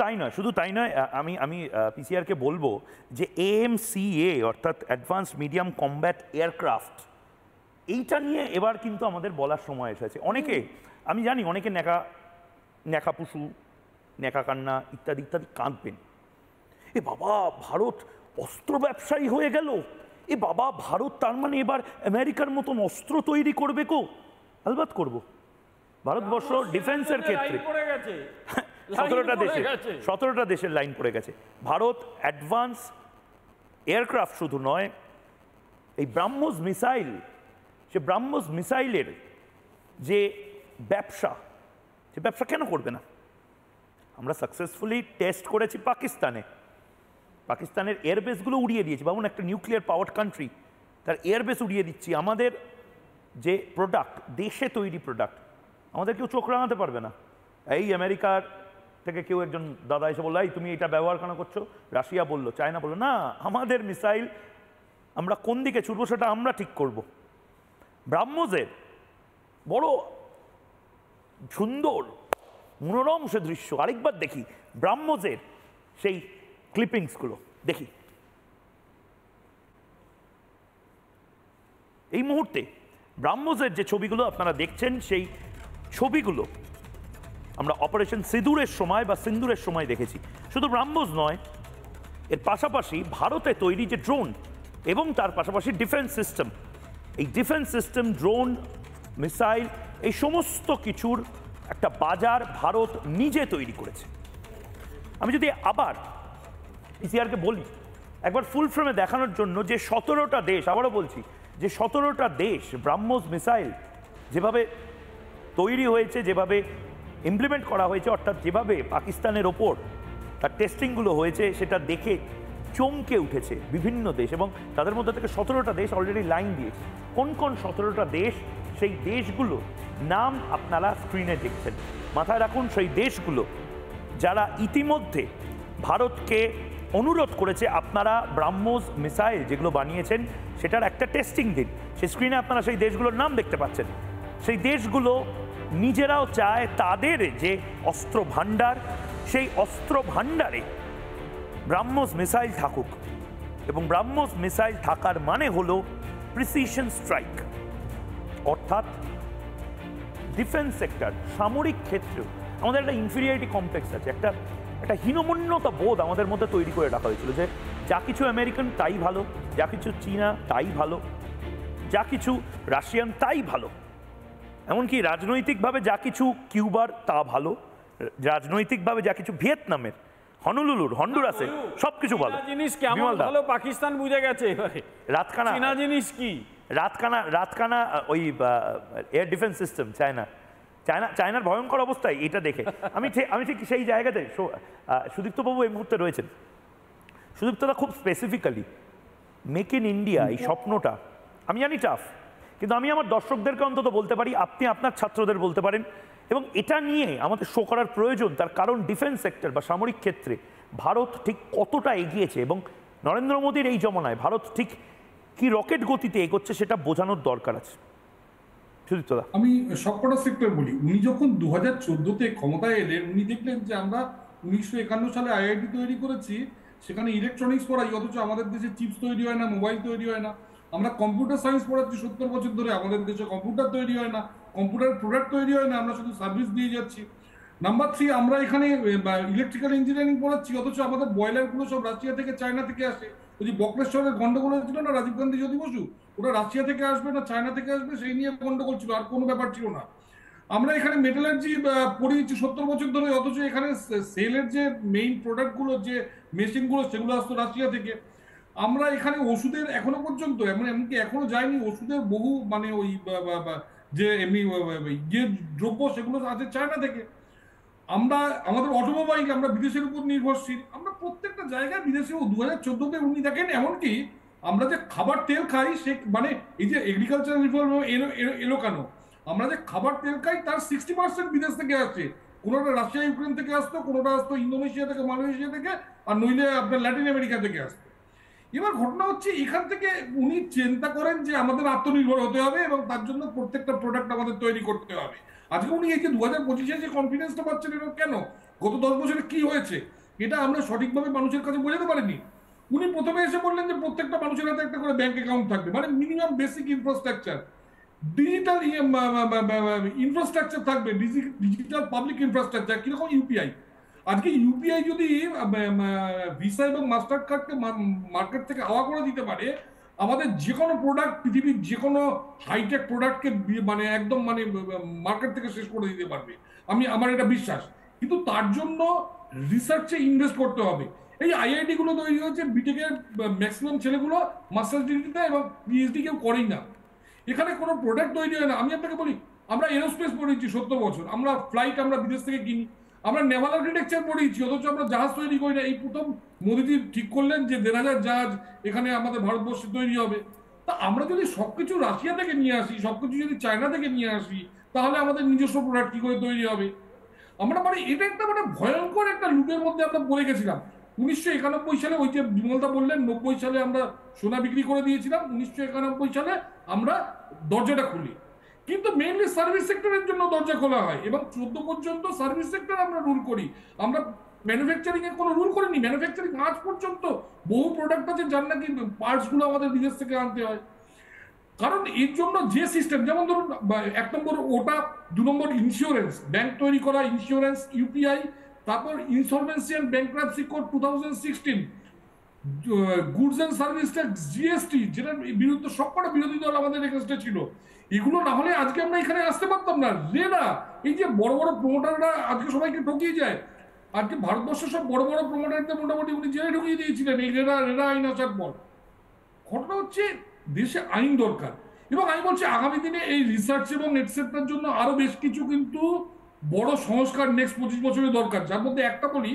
তাই নয়, আমি পিসিআরকে বলবো যে AMCA অর্থাৎ অ্যাডভান্সড মিডিয়াম কমব্যাট এয়ারক্রাফট, এইটা নিয়ে এবার কিন্তু আমাদের বলার সময় এসেছে। অনেকে, আমি জানি অনেকে ন্যাকা পুষু, ন্যাকা কান্না ইত্যাদি ইত্যাদি কাঁদবেন। এ বাবা, ভারত অস্ত্র ব্যবসায়ী হয়ে গেল, এ বাবা ভারত তার মানে এবার আমেরিকার মতন অস্ত্র তৈরি করবে কো? আলবাত করবো। ভারতবর্ষ ডিফেন্সের ক্ষেত্রে 17টা দেশের লাইন পড়ে গেছে। ভারত অ্যাডভান্স এয়ারক্রাফট শুধু নয়, এই ব্রাহ্মোস মিসাইল, সে ব্রাহ্মোস মিসাইলের যে ব্যবসা, সে এ ব্যবসা কেন করবে না? আমরা সাকসেসফুলি টেস্ট করেছি পাকিস্তানে, পাকিস্তানের এয়ারবেসগুলো উড়িয়ে দিয়েছি। ভাবুন, একটা নিউক্লিয়ার পাওয়ার কান্ট্রি, তার এয়ারবেস উড়িয়ে দিচ্ছি। আমাদের যে প্রোডাক্ট, দেশে তৈরি প্রোডাক্ট, আমাদের কেউ চোখ রাঙাতে পারবে না। এই আমেরিকার থেকে কেউ একজন দাদা এসে বললো, এই তুমি এটা ব্যবহার কেন করছো? রাশিয়া বললো, চায়না বললো, না, আমাদের মিসাইল আমরা কোন দিকে ছুটবো সেটা আমরা ঠিক করব। ব্রাহ্মসের বড় সুন্দর মনোরম সে দৃশ্য, আরেকবার দেখি ব্রাহ্মসের সেই ক্লিপিংসগুলো দেখি। এই মুহূর্তে ব্রাহ্মসের যে ছবিগুলো আপনারা দেখছেন, সেই ছবিগুলো আমরা অপারেশন সিঁদুরের সময় বা সিন্দুরের সময় দেখেছি। শুধু ব্রাহ্মস নয়, এর পাশাপাশি ভারতে তৈরি যে ড্রোন এবং তার পাশাপাশি ডিফেন্স সিস্টেম, এই ডিফেন্স সিস্টেম, ড্রোন, মিসাইল, এই সমস্ত কিছুর একটা বাজার ভারত নিজে তৈরি করেছে। আমি যদি আবার ইসিআরকে বলি, একবার ফুল ফ্রেমে দেখানোর জন্য, যে 17টা দেশ, আবারও বলছি, যে 17টা দেশ ব্রাহ্মস মিসাইল যেভাবে তৈরি হয়েছে, যেভাবে ইমপ্লিমেন্ট করা হয়েছে, অর্থাৎ যেভাবে পাকিস্তানের ওপর তার টেস্টিংগুলো হয়েছে, সেটা দেখে চমকে উঠেছে বিভিন্ন দেশ। এবং তাদের মধ্যে থেকে 17টা দেশ অলরেডি লাইন দিয়েছে। কোন কোন 17টা দেশ, সেই দেশগুলো নাম আপনারা স্ক্রিনে দেখছেন। মাথায় রাখুন, সেই দেশগুলো যারা ইতিমধ্যে ভারতকে অনুরোধ করেছে, আপনারা ব্রাহ্মস মিসাইল যেগুলো বানিয়েছেন সেটার একটা টেস্টিং দিন। সেই স্ক্রিনে আপনারা সেই দেশগুলোর নাম দেখতে পাচ্ছেন। সেই দেশগুলো নিজেরাও চায় তাদের যে অস্ত্র ভাণ্ডার, সেই অস্ত্র ভাণ্ডারে ব্রাহ্মস মিসাইল থাকুক। এবং ব্রাহ্মস মিসাইল থাকার মানে হলো প্রিসিশন স্ট্রাইক, অর্থাৎ ডিফেন্স সেক্টর, সামরিক ক্ষেত্রেও আমাদের একটা ইনফিরিয়রিটি কমপ্লেক্স আছে, একটা হীনমন্যতা বোধ আমাদের মধ্যে তৈরি করে রাখা হয়েছিল, যে যা কিছু আমেরিকান তাই ভালো, যা কিছু চীনা তাই ভালো, যা কিছু রাশিয়ান তাই ভালো, এমনকি রাজনৈতিকভাবে যা কিছু কিউবার তা ভালো, রাজনৈতিকভাবে যা কিছু ভিয়েতনামের, হনুলুলুর, হন্ডুরাসের সব কিছু ভালো। জিনিস কেমন ভালো পাকিস্তান বুঝে গেছে। রাতকানা চীনা জিনিস কি? রাতকানা ওই এয়ার ডিফেন্স সিস্টেম, চায়নার ভয়ঙ্কর অবস্থায় এটা দেখে আমি ঠিক সেই জায়গাতে সুদীপ্তবাবু এই মুহূর্তে রয়েছেন। সুদীপ্তদা খুব স্পেসিফিক্যালি মেক ইন ইন্ডিয়া, এই স্বপ্নটা আমি জানি টাফ, কিন্তু আমি আমার দর্শকদেরকে অন্তত বলতে পারি, আপনি আপনার ছাত্রদের বলতে পারেন, এবং এটা নিয়ে আমাদের শো করার প্রয়োজন। তার কারণ ডিফেন্স সেক্টর বা সামরিক ক্ষেত্রে ভারত ঠিক কতটা এগিয়েছে, এবং নরেন্দ্র মোদীর এই জমানায় ভারত ঠিক কি রকেট গতিতে এগোচ্ছে সেটা বোঝানোর দরকার আছে। সুদীপ্তদা, আমি সবকটা সেক্টর বলি। উনি যখন 2014-তে ক্ষমতায় এলেন, উনি দেখলেন যে আমরা 1951 সালে আইআইটি তৈরি করেছি, সেখানে ইলেকট্রনিক্স পড়াই, অথচ আমাদের দেশে চিপস তৈরি হয় না, মোবাইল তৈরি হয় না। আমরা কম্পিউটার সায়েন্স পড়াচ্ছি 70 বছর ধরে, আমাদের দেশে কম্পিউটার তৈরি হয় না, কম্পিউটার প্রোডাক্ট তৈরি হয় না, আমরা শুধু সার্ভিস দিয়ে যাচ্ছি। নাম্বার 3, আমরা এখানে ইলেকট্রিক্যাল ইঞ্জিনিয়ারিং পড়াচ্ছি, অথচ আমাদের বয়লারগুলো সব রাশিয়া থেকে, চায়না থেকে আসে। ওই যে বক্রেশ্বরের গন্ডগোল ছিল না, রাজীব গান্ধী জ্যোতি বসু, ওটা রাশিয়া থেকে আসবে না চায়না থেকে আসবে, সেই নিয়ে গন্ডগোল ছিল, আর কোনো ব্যাপার ছিল না। আমরা এখানে মেটালার্জি পড়িয়েছি 70 বছর ধরে, অথচ এখানে সেলের যে মেইন প্রোডাক্টগুলো, যে মেশিনগুলো, সেগুলো আসতো রাশিয়া থেকে। আমরা এখানে ওষুধের এখনো পর্যন্ত, এমনকি এখনো যায়নি ওষুধের বহু ওই যে এমনি যে দ্রব্য, সেগুলো আছে চায়না থেকে। আমরা আমাদের অটোমোবাইল, আমরা বিদেশের উপর নির্ভরশীল। আমরা প্রত্যেকটা জায়গায় বিদেশে 2014-তে উনি দেখেন, এমনকি আমরা যে খাবার তেল খাই, সে এই যে এগ্রিকালচার রিফর্ম এলো কেন, আমরা যে খাবার তেল খাই তার 60% বিদেশ থেকে আসছে। কোনোটা রাশিয়া ইউক্রেন থেকে আসতো, কোনোটা আসতো ইন্দোনেশিয়া থেকে, মালয়েশিয়া থেকে, আর নইলে আপনার ল্যাটিন আমেরিকা থেকে আসতো। এবার ঘটনা হচ্ছে, এখান থেকে উনি চিন্তা করেন যে আমাদের আত্মনির্ভর হতে হবে, এবং তার জন্য প্রত্যেকটা প্রোডাক্ট আমাদের তৈরি করতে হবে। আজকে উনি এই যে 2025-এ যে কনফিডেন্সটা পাচ্ছেন, এটা কেন? গত 10 বছরে কি হয়েছে এটা আমরা সঠিকভাবে মানুষের কাছে বোঝাতে পারিনি। উনি প্রথমে এসে বললেন যে প্রত্যেকটা মানুষের হাতে একটা করে ব্যাংক অ্যাকাউন্ট থাকবে, মানে minimum basic infrastructure, digital infrastructure থাকবে, ডিজিটাল পাবলিক ইনফ্রাস্ট্রাকচার, কিরকম ইউপিআই। আজকে ইউপিআই যদি ভিসা এবং মাস্টার কার্ডকে মার্কেট থেকে হাওয়া করে দিতে পারে, আমাদের যে কোনো প্রোডাক্ট, পৃথিবীর যে কোনো হাইটেক প্রোডাক্টকে একদম মার্কেট থেকে শেষ করে দিতে পারবে, আমার এটা বিশ্বাস। কিন্তু তার জন্য রিসার্চে ইনভেস্ট করতে হবে। এই আইআইটি গুলো তৈরি হয়েছে, বিটেকের ম্যাক্সিমাম ছেলেগুলো মাস্টার্স ডিগ্রি দেয় এবং পিএইচডি কেউ করেই না। এখানে কোনো প্রোডাক্ট তৈরি হয় না। আমি আপনাকে বলি, আমরা এরোস্পেস পড়িয়েছি 70 বছর, আমরা ফ্লাইট আমরা বিদেশ থেকে কিনি, আমরা নেভাল আর্কিটেকচার পড়িয়েছি, অথচ আমরা জাহাজ তৈরি করি না। এই প্রথম মোদিজি ঠিক করলেন যে 1,500 জাহাজ এখানে আমাদের ভারতবর্ষে তৈরি হবে। তা আমরা যদি সবকিছু রাশিয়া থেকে নিয়ে আসি, সবকিছু যদি চায়না থেকে নিয়ে আসি, তাহলে আমাদের নিজস্ব প্রোডাক্ট কি করে তৈরি হবে? আমরা মানে এটা একটা মানে ভয়ঙ্কর একটা লুপের মধ্যে আমরা পড়ে গেছিলাম। 1991 সালে ওই যে বিমলদা বললেন 90 সালে আমরা সোনা বিক্রি করে দিয়েছিলাম, 1991 সালে আমরা দরজাটা খুলি, কিন্তু মেইনলি সার্ভিস সেক্টরের জন্য দরজা খোলা হয় এবং 14 পর্যন্ত সার্ভিস সেক্টর আমরা রুল করি। আমরা ম্যানুফ্যাকচারিং এর কোনো রুল করিনি। ম্যানুফ্যাকচারিং আজ পর্যন্ত বহু প্রোডাক্ট আছে যার নাকি পার্টস গুলো আমাদের বিদেশ থেকে আনতে হয়। কারণ এর জন্য যে সিস্টেম, যেমন ধরুন 1 নম্বর ওটা, 2 নম্বর ইন্স্যুরেন্স, ব্যাংক তৈরি করা, ইন্স্যুরেন্স, ইউপিআই, তারপর insolvency and bankruptcy code 2016, goods and service tax, GST, যেটার বিরুদ্ধে সবকটা বিরোধী দল আমাদের এগেইনস্টে ছিল। এগুলো না হলে আজকে আমরা এখানে আসতে পারতাম না। রেরা, এই যে বড় বড় প্রমোটাররা আজকে সবাইকে ঠকিয়ে যায়, আজকে ভারতবর্ষের সব বড় বড় প্রমোটারদের মোটামুটি উনি জেলে ঢুকিয়ে দিয়েছিলেন এই রেরা আইন আসার পর। ঘটনা হচ্ছে দেশে আইন দরকার, এবং আমি বলছি আগামী দিনে এই রিসার্চ এবং এটসেট্রার জন্য আরো বেশ কিছু কিন্তু বড় সংস্কার নেক্সট 25 বছরের দরকার। যার মধ্যে একটা বলি,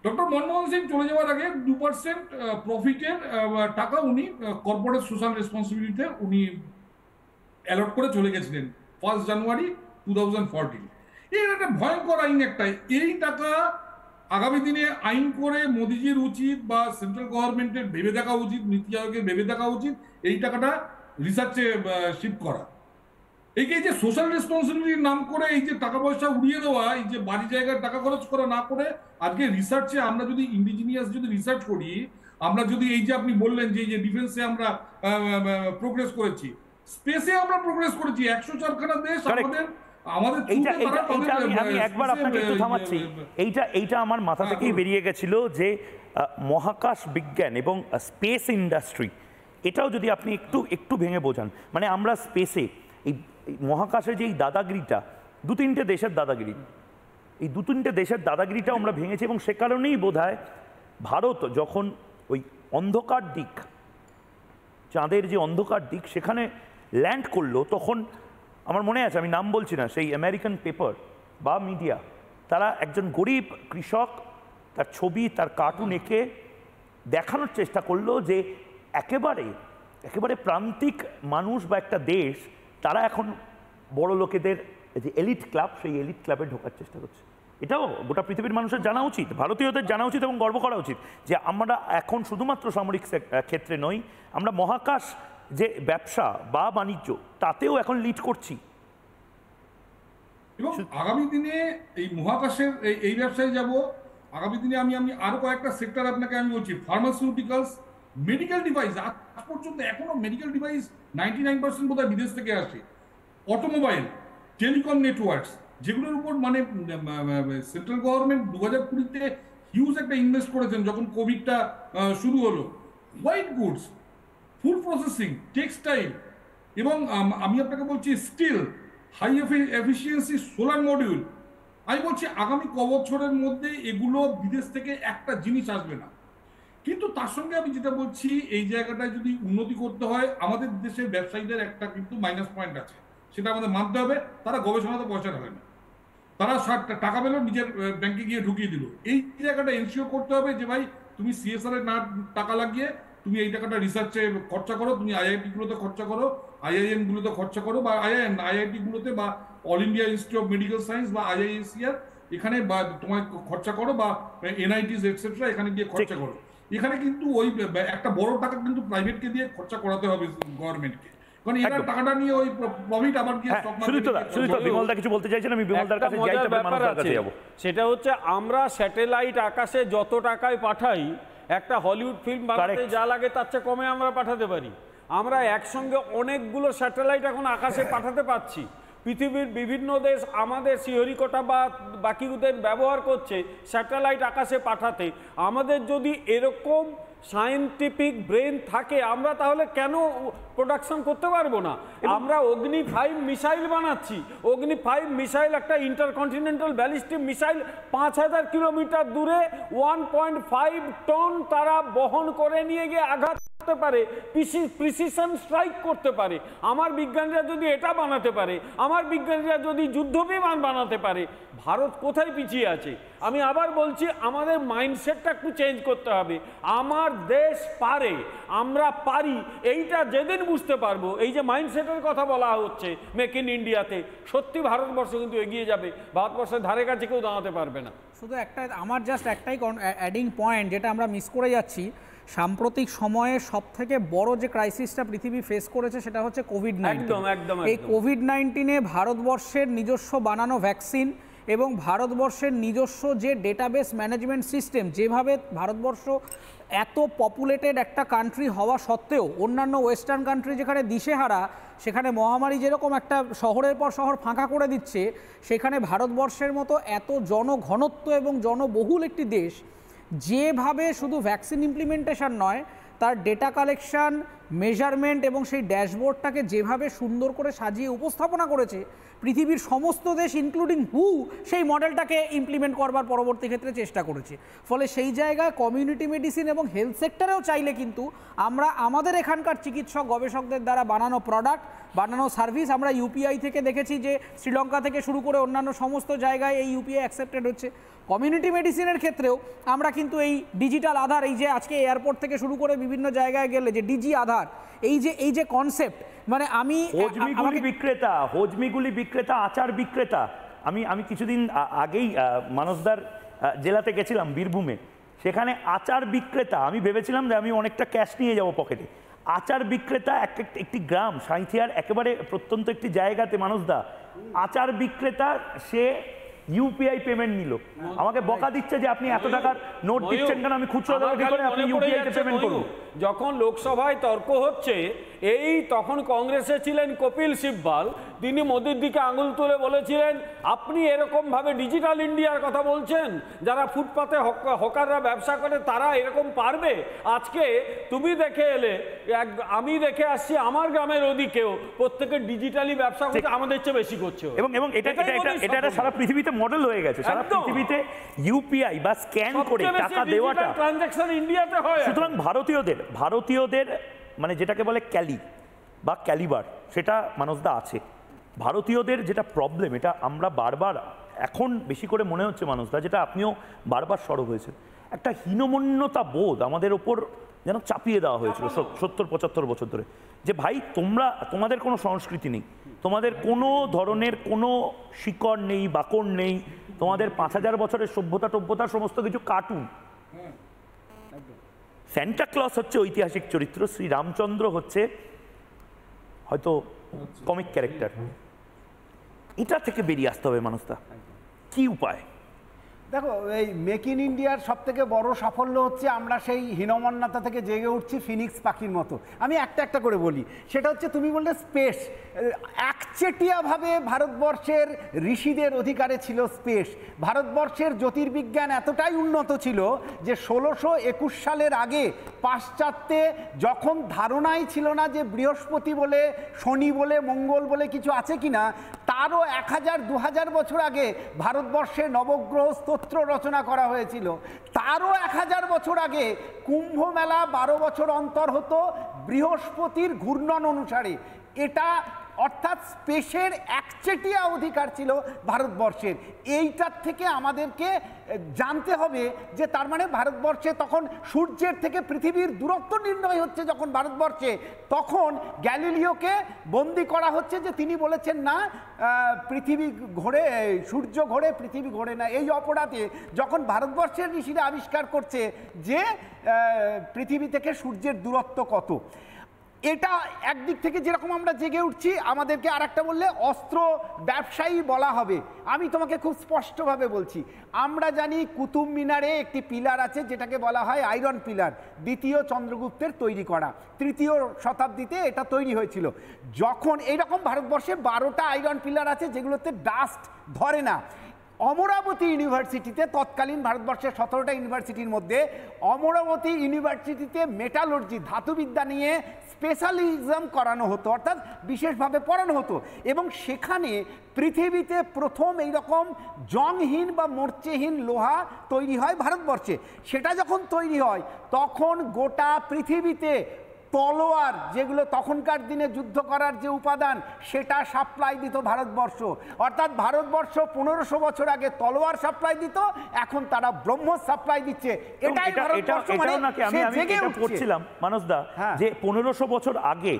ডক্টর মনমোহন সিং চলে যাওয়ার আগে 2% প্রফিটের টাকা উনি কর্পোরেট সোশ্যাল রেসপন্সিবিলিটিতে উনি অ্যালট করে চলে গেছিলেন 1 জানুয়ারি 2014। এর একটা ভয়ঙ্কর আইন একটা। এই টাকা আগামী দিনে আইন করে মোদিজির উচিত বা সেন্ট্রাল গভর্নমেন্টের ভেবে দেখা উচিত, নীতি আয়োগের ভেবে দেখা উচিত এই টাকাটা রিসার্চে শিফট করা। এই যে সোশ্যাল রেসপন্সিবিলিটির নাম করে এই যে টাকা পয়সা উড়িয়ে দেওয়া, এই যে বাড়ি জায়গায় টাকা খরচ করা না করে আজকে রিসার্চে আমরা যদি ইন্ডিজিনিয়াস যদি রিসার্চ করি, আমরা যদি এই যে আপনি বললেন যে এই যে ডিফেন্সে আমরা প্রোগ্রেস করেছি, স্পেসে আমরা প্রোগ্রেস করেছি, 104খানা দেশ আমাদের আমি একবার আপনাকে একটু থামাচ্ছি। এইটা আমার মাথা থেকেই বেরিয়ে গেছিল যে মহাকাশ বিজ্ঞান এবং স্পেস ইন্ডাস্ট্রি, এটাও যদি আপনি একটু ভেঙে বোঝান। মানে আমরা স্পেসে এই মহাকাশে যে এই দাদাগিরিটা, 2-3টে দেশের দাদাগিরি, এই 2-3টে দেশের দাদাগিরিটা আমরা ভেঙেছি, এবং সে কারণেই বোধহয় ভারত যখন ওই অন্ধকার দিক, চাঁদের যে অন্ধকার দিক, সেখানে ল্যান্ড করলো, তখন আমার মনে আছে, আমি নাম বলছি না, সেই আমেরিকান পেপার বা মিডিয়া, তারা একজন গরিব কৃষক, তার ছবি, তার কার্টুন এঁকে দেখানোর চেষ্টা করলো যে একেবারে প্রান্তিক মানুষ বা একটা দেশ, তারা এখন বড় লোকেদের যে এলিট ক্লাব, সেই এলিট ক্লাবে ঢোকার চেষ্টা করছে। এটাও গোটা পৃথিবীর মানুষের জানা উচিত, ভারতীয়দের জানা উচিত এবং গর্ব করা উচিত যে আমরা এখন শুধুমাত্র সামরিক ক্ষেত্রে নই, আমরা মহাকাশ যে ব্যবসা বা বাণিজ্য, তাতেও এখন লিড করছি। এবং আগামী দিনে এই মহাকাশের এই ব্যবসায় যাব। আগামী দিনে আমি আরো কয়েকটা সেক্টর আপনাকে আমি বলছি, ফার্মাসিউটিক্যালস, মেডিকেল ডিভাইস, আজ পর্যন্ত এখনো মেডিকেল ডিভাইস 99% বোধহয় বিদেশ থেকে আসে, অটোমোবাইল, টেলিকম নেটওয়ার্কস, যেগুলোর উপর মানে সেন্ট্রাল গভর্নমেন্ট 2020-তে হিউজ একটা ইনভেস্ট করেছেন যখন কোভিডটা শুরু হলো, white goods, food processing, textile, এবং আমি আপনাকে বলছি steel, high efficiency solar module. আমি বলছি আগামী বছরের মধ্যে এগুলো বিদেশ থেকে একটা জিনিস আসবে না। কিন্তু তার সঙ্গে আমি যেটা বলছি, এই জায়গাটায় যদি উন্নতি করতে হয়, আমাদের দেশের ব্যবসায়ীদের একটা কিন্তু মাইনাস পয়েন্ট আছে, সেটা আমাদের মানতে হবে। তারা গবেষণাতে পয়সা ঢালে না, তারা টাকা পেল নিজের ব্যাংকে গিয়ে ঢুকিয়ে দিল। এই জায়গাটা এনশিওর করতে হবে যে ভাই তুমি সিএসআর এর না টাকা লাগিয়ে তুমি এই টাকাটা রিসার্চে খরচা করো, তুমি আইআইটি গুলোতে খরচা করো, আইআইএম গুলোতে খরচা করো, বা আইআইটি গুলোতে বা all India institute of medical science বা আইআইএসিআর এখানে বা তোমার খরচা করো, বা এনআইটিস এটসেট্রা এখানে গিয়ে খরচা করো। এখানে কিন্তু ওই একটা বড় টাকা কিন্তু প্রাইভেটকে দিয়ে খরচা করাতে হবে গভর্নমেন্টকে, কারণ এরা টাকাটা নিয়ে ওই প্রফিট আবার গিয়ে স্টক মার্কেটে। বিমলদা কিছু বলতে চাইছেন, আমি বিমলদার কাছে যাই, তবে মানুষের কাছে যাব। সেটা হচ্ছে আমরা স্যাটেলাইট আকাশে যত টাকায় পাঠাই, একটা হলিউড ফিল্ম বানাতে যা লাগে তার চেয়ে কমে আমরা পাঠাতে পারি। আমরা একসঙ্গে অনেকগুলো স্যাটেলাইট এখন আকাশে পাঠাতে পারছি। পৃথিবীর বিভিন্ন দেশ আমাদের শ্রীহরিকোটা বা বাকিদের ব্যবহার করছে স্যাটেলাইট আকাশে পাঠাতে। আমাদের যদি এরকম সায়েন্টিফিক ব্রেন থাকে, আমরা তাহলে কেন প্রোডাকশন করতে পারবো না? আমরা অগ্নি 5 মিসাইল বানাচ্ছি। অগ্নি 5 মিসাইল একটা ইন্টারকন্টিনেন্টাল ব্যালিস্টিক মিসাইল 5000 কিলোমিটার দূরে 1.5 টন তারা বহন করে নিয়ে গিয়ে আঘাত করতে পারে, প্রিসিশন স্ট্রাইক করতে পারে, আমার বিজ্ঞানীরা যদি এটা বানাতে পারে, আমার বিজ্ঞানীরা যদি যুদ্ধবিমান বানাতে পারে, ভারত কোথায় পিছিয়ে আছে? আমি আবার বলছি, আমাদের মাইন্ডসেটটা একটু চেঞ্জ করতে হবে। আমার দেশ পারে, আমরা পারি, এইটা যেদিন বুঝতে পারবো, এই যে মাইন্ডসেটের কথা বলা হচ্ছে মেক ইন ইন্ডিয়াতে, সত্যি ভারতবর্ষ কিন্তু এগিয়ে যাবে। ভারতবর্ষের ধারে কাছে কেউ দাঁড়াতে পারবে না। শুধু আমার জাস্ট একটাই অ্যাডিং পয়েন্ট যেটা আমরা মিস করে যাচ্ছি, সাম্প্রতিক সময়ে সবথেকে বড় যে ক্রাইসিসটা পৃথিবী ফেস করেছে সেটা হচ্ছে কোভিড-19। এই কোভিড-19-এ ভারতবর্ষের নিজস্ব বানানো ভ্যাকসিন এবং ভারতবর্ষের নিজস্ব যে ডেটাবেস ম্যানেজমেন্ট সিস্টেম, যেভাবে ভারতবর্ষ এত পপুলেটেড একটা কান্ট্রি হওয়া সত্ত্বেও অন্যান্য ওয়েস্টার্ন কান্ট্রি যেখানে দিশেহারা, সেখানে মহামারী যেরকম একটা শহরের পর শহর ফাঁকা করে দিচ্ছে, সেখানে ভারতবর্ষের মতো এত জনঘনত্ব এবং জনবহুল একটি দেশ যেভাবে শুধু ভ্যাকসিন ইমপ্লিমেন্টেশন নয়, তার ডেটা কালেকশন, মেজারমেন্ট এবং সেই ড্যাশবোর্ডটাকে যেভাবে সুন্দর করে সাজিয়ে উপস্থাপনা করেছে, পৃথিবীর সমস্ত দেশ ইনক্লুডিং সেই মডেলটাকে ইমপ্লিমেন্ট করবার পরবর্তী ক্ষেত্রে চেষ্টা করেছে। ফলে সেই জায়গায় কমিউনিটি মেডিসিন এবং হেলথ সেক্টরেও চাইলে কিন্তু আমরা আমাদের এখানকার চিকিৎসক গবেষকদের দ্বারা বানানো প্রোডাক্ট, বানানো সার্ভিস, আমরা ইউপিআই থেকে দেখেছি যে শ্রীলঙ্কা থেকে শুরু করে অন্যান্য সমস্ত জায়গায় এই ইউপিআই অ্যাকসেপ্টেড হচ্ছে। কমিউনিটি মেডিসিনের ক্ষেত্রেও আমরা কিন্তু এই ডিজিটাল আধার, এই যে আজকে এয়ারপোর্ট থেকে শুরু করে বিভিন্ন জায়গায় গেলে যে ডিজি আধার, এই যে কনসেপ্ট, মানে আমি হজমিগুলি বিক্রেতা, আচার বিক্রেতা, আমি কিছুদিন আগেই মানসদার জেলাতে গেছিলাম বীরভূমে, সেখানে আচার বিক্রেতা, আমি ভেবেছিলাম যে আমি অনেকটা ক্যাশ নিয়ে যাব পকেটে। আচার বিক্রেতা একটি গ্রাম সাঁইথিয়ার একেবারে প্রত্যন্ত একটি জায়গাতে, মানসদা আচার বিক্রেতা, সে ইউপিআই পেমেন্ট নিল, আমাকে বকা দিচ্ছে যে আপনি এত টাকার নোট দিচ্ছেন কেন, আমি খুচরো দেবো কি করে, আপনি ইউপিআই তে পেমেন্ট করুন। যখন লোকসভায় তর্ক হচ্ছে, তখন কংগ্রেসে ছিলেন কপিল সিব্বাল, তিনি মোদির দিকে আঙুল তুলে বলেছিলেন, আপনি এরকম ভাবে ডিজিটাল ইন্ডিয়ার কথা বলছেন, যারা ফুটপাতে হকাররা ব্যবসা করে তারা এরকম পারবে? আজকে তুমি দেখে এলে, আমি দেখে আসছি আমার গ্রামের ওদিকেও প্রত্যেকে ডিজিটালি ব্যবসা করছে, আমাদের চেয়ে বেশি করছে। এবং এটা সারা পৃথিবীতে মডেল হয়ে গেছে, সারা পৃথিবীতে ইউপিআই বা স্ক্যান করে টাকা দেওয়াটা ট্রানজাকশন ইন্ডিয়াতে হয়। সুতরাং ভারতীয়দের মানে যেটাকে বলে ক্যালি বা ক্যালিবার, সেটা মানসদা আছে। ভারতীয়দের যেটা প্রবলেম, এটা আমরা বারবার এখন বেশি করে মনে হচ্ছে মানসদা, যেটা আপনিও বারবার সরব হয়েছেন, একটা হীনমন্যতা বোধ আমাদের ওপর যেন চাপিয়ে দেওয়া হয়েছিল 70-75 বছর ধরে, যে ভাই তোমাদের কোনো সংস্কৃতি নেই, তোমাদের কোনো ধরনের কোনো শিকড় নেই, বাকড় নেই, তোমাদের 5000 বছরের সভ্যতা সমস্ত কিছু কার্টুন। স্যান্টা ক্লজ হচ্ছে ঐতিহাসিক চরিত্র, শ্রী রামচন্দ্র হচ্ছে হয়তো কমিক ক্যারেক্টার। এটা থেকে বেরিয়ে আসতে হবে মানুষটা, কি উপায়? দেখো, এই মেক ইন ইন্ডিয়ার সব থেকে বড় সাফল্য হচ্ছে আমরা সেই হীনমন্যতা থেকে জেগে উঠছি ফিনিক্স পাখির মতো। আমি একটা করে বলি, সেটা হচ্ছে তুমি বললে স্পেস, একচেটিয়াভাবে ভারতবর্ষের ঋষিদের অধিকারে ছিল স্পেস। ভারতবর্ষের জ্যোতির্বিজ্ঞান এতটাই উন্নত ছিল যে 1621 সালের আগে পাশ্চাত্যে যখন ধারণাই ছিল না যে বৃহস্পতি বলে, শনি বলে, মঙ্গল বলে কিছু আছে কিনা, তারও 1000-2000 বছর আগে ভারতবর্ষে নবগ্রহ স্তোত্র রচনা করা হয়েছিল। তারও 1000 বছর আগে কুম্ভ মেলা 12 বছর অন্তর হতো বৃহস্পতির ঘূর্ণন অনুসারে। এটা অর্থাৎ স্পেসের একচেটিয়া অধিকার ছিল ভারতবর্ষের। এইটার থেকে আমাদেরকে জানতে হবে যে তার মানে ভারতবর্ষে তখন সূর্যের থেকে পৃথিবীর দূরত্ব নির্ণয় হচ্ছে যখন ভারতবর্ষে, তখন গ্যালিলিওকে বন্দি করা হচ্ছে যে তিনি বলেছেন না পৃথিবী ঘোরে, সূর্য ঘোরে, পৃথিবী ঘোরে না। এই অপরাধে যখন ভারতবর্ষের ঋষিরা আবিষ্কার করছে যে পৃথিবী থেকে সূর্যের দূরত্ব কত, এটা একদিক থেকে যেরকম আমরা জেগে উঠছি, আমাদেরকে আর একটা বললে অস্ত্র ব্যবসায়ী বলা হবে। আমি তোমাকে খুব স্পষ্টভাবে বলছি, আমরা জানি কুতুব মিনারে একটি পিলার আছে যেটাকে বলা হয় আয়রন পিলার, দ্বিতীয় চন্দ্রগুপ্তের তৈরি করা, 3য় শতাব্দীতে এটা তৈরি হয়েছিল। যখন এইরকম ভারতবর্ষে 12টা আয়রন পিলার আছে যেগুলোতে ডাস্ট ধরে না। অমরাবতী ইউনিভার্সিটিতে, তৎকালীন ভারতবর্ষের 17টা ইউনিভার্সিটির মধ্যে অমরাবতী ইউনিভার্সিটিতে মেটালর্জি, ধাতুবিদ্যা নিয়ে স্পেশালিজম করানো হতো, অর্থাৎ বিশেষভাবে পড়ানো হতো। এবং সেখানে পৃথিবীতে প্রথম এইরকম জংহীন বা মরচেহীন লোহা তৈরি হয় ভারতবর্ষে। সেটা যখন তৈরি হয় তখন গোটা পৃথিবীতে তলোয়ার, যেগুলো তখনকার দিনে যুদ্ধ করার যে উপাদান, সেটা সাপ্লাই দিত ভারতবর্ষ। অর্থাৎ ভারতবর্ষ 1500 বছর আগে তলোয়ার সাপ্লাই দিত, এখন তারা ব্রহ্মোস সাপ্লাই দিচ্ছে। এটাই ভারতবর্ষ, মানে আমি এটা পড়ছিলাম মানসদা যে 1500 বছর আগে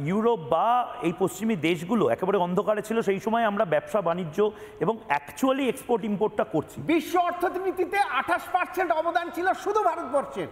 ইউরোপ বা এই পশ্চিমী দেশগুলো একেবারে অন্ধকারে ছিল, সেই সময় আমরা ব্যবসা বাণিজ্য এবং অ্যাকচুয়ালি এক্সপোর্ট ইম্পোর্টটা করছি। বিশ্ব অর্থনীতিতে 28% অবদান ছিল শুধু ভারতবর্ষের।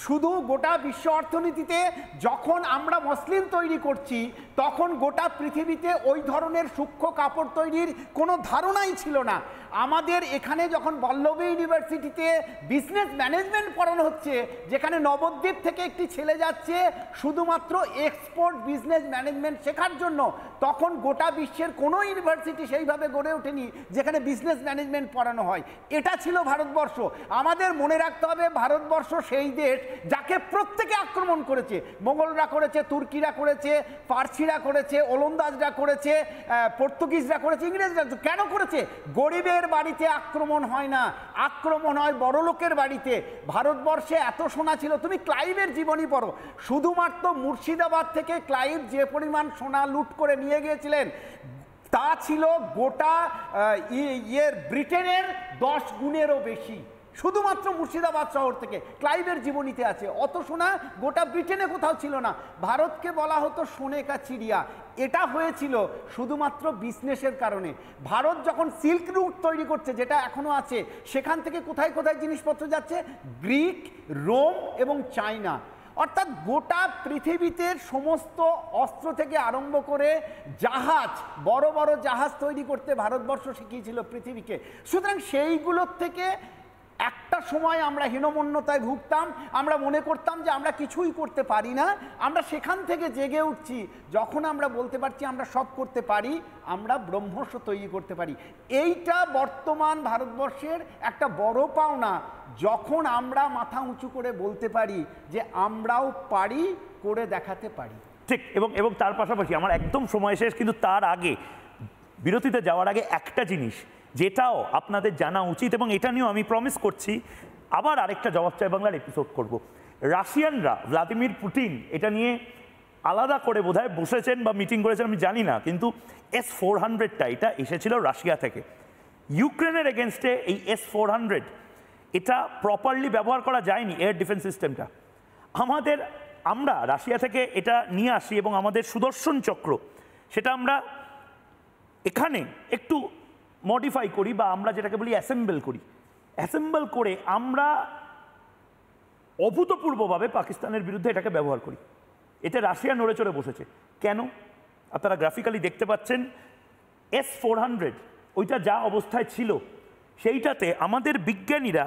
শুধু গোটা বিশ্ব অর্থনীতিতে যখন আমরা মসলিন তৈরি করছি, তখন গোটা পৃথিবীতে ওই ধরনের সূক্ষ্ম কাপড় তৈরির কোনো ধারণাই ছিল না। আমাদের এখানে যখন বল্লভী ইউনিভার্সিটিতে বিজনেস ম্যানেজমেন্ট পড়ানো হচ্ছে, যেখানে নবদ্বীপ থেকে একটি ছেলে যাচ্ছে শুধুমাত্র এক্সপোর্ট বিজনেস ম্যানেজমেন্ট শেখার জন্য, তখন গোটা বিশ্বের কোনো ইউনিভার্সিটি সেইভাবে গড়ে ওঠেনি যেখানে বিজনেস ম্যানেজমেন্ট পড়ানো হয়। এটা ছিল ভারতবর্ষ। আমাদের মনে রাখতে হবে, ভারতবর্ষ সেই দেশ যাকে প্রত্যেকে আক্রমণ করেছে। মোগলরা করেছে, তুর্কিরা করেছে, পার্সিরা করেছে, ওলন্দাজরা করেছে, পর্তুগিজরা করেছে, ইংরেজরা। কেন করেছে? গরিবের বাড়িতে আক্রমণ হয় না, আক্রমণ হয় বড়লোকের বাড়িতে। ভারতবর্ষে এত সোনা ছিল, তুমি ক্লাইভের জীবনী পড়ো, শুধুমাত্র মুর্শিদাবাদ থেকে ক্লাইভ যে পরিমাণ সোনা লুট করে নিয়ে গিয়েছিলেন, তা ছিল গোটা ব্রিটেনের 10 গুণেরও বেশি। শুধুমাত্র মুর্শিদাবাদ শহর থেকে, ক্লাইভের জীবনীতে আছে। অত সোনা গোটা ব্রিটেনে কোথাও ছিল না। ভারতকে বলা হতো সোনে কা চিড়িয়া। এটা হয়েছিল শুধুমাত্র বিজনেসের কারণে। ভারত যখন সিল্ক রুট তৈরি করছে, যেটা এখনো আছে, সেখান থেকে কোথায় কোথায় জিনিসপত্র যাচ্ছে? গ্রিক, রোম এবং চায়না। অর্থাৎ গোটা পৃথিবীতে সমস্ত অস্ত্র থেকে আরম্ভ করে জাহাজ, বড় বড় জাহাজ তৈরি করতে ভারতবর্ষ শিখিয়েছিল পৃথিবীকে। সুতরাং সেইগুলোর থেকে একটা সময় আমরা হীনমন্যতায় ভুগতাম, আমরা মনে করতাম যে আমরা কিছুই করতে পারি না। আমরা সেখান থেকে জেগে উঠছি, যখন আমরা বলতে পারছি আমরা সব করতে পারি, আমরা ব্রহ্মস্ব তৈরি করতে পারি। এইটা বর্তমান ভারতবর্ষের একটা বড় পাওনা, যখন আমরা মাথা উঁচু করে বলতে পারি যে আমরাও পারি, করে দেখাতে পারি। ঠিক। এবং তার পাশাপাশি আমার একদম সময় শেষ, কিন্তু তার আগে, বিরতিতে যাওয়ার আগে একটা জিনিস যেটাও আপনাদের জানা উচিত, এবং এটা নিয়েও আমি প্রমিস করছি আবার আরেকটা জবাব চাই বাংলার এপিসোড করব। রাশিয়ানরা, ভ্লাদিমির পুতিন এটা নিয়ে আলাদা করে বোধহয় বসেছেন বা মিটিং করেছেন, আমি জানি না, কিন্তু S-400টা এটা এসেছিল রাশিয়া থেকে। ইউক্রেনের এগেনস্টে এই S-400 এটা প্রপারলি ব্যবহার করা যায়নি, এয়ার ডিফেন্স সিস্টেমটা। আমরা রাশিয়া থেকে এটা নিয়ে আসি এবং আমাদের সুদর্শন চক্র সেটা আমরা এখানে একটু মডিফাই করি, বা আমরা যেটাকে বলি অ্যাসেম্বল করে আমরা অভূতপূর্বভাবে পাকিস্তানের বিরুদ্ধে এটাকে ব্যবহার করি। এতে রাশিয়া নড়ে চড়ে বসেছে। কেন? আপনারা গ্রাফিক্যালি দেখতে পাচ্ছেন S-400 ওইটা যা অবস্থায় ছিল সেইটাতে আমাদের বিজ্ঞানীরা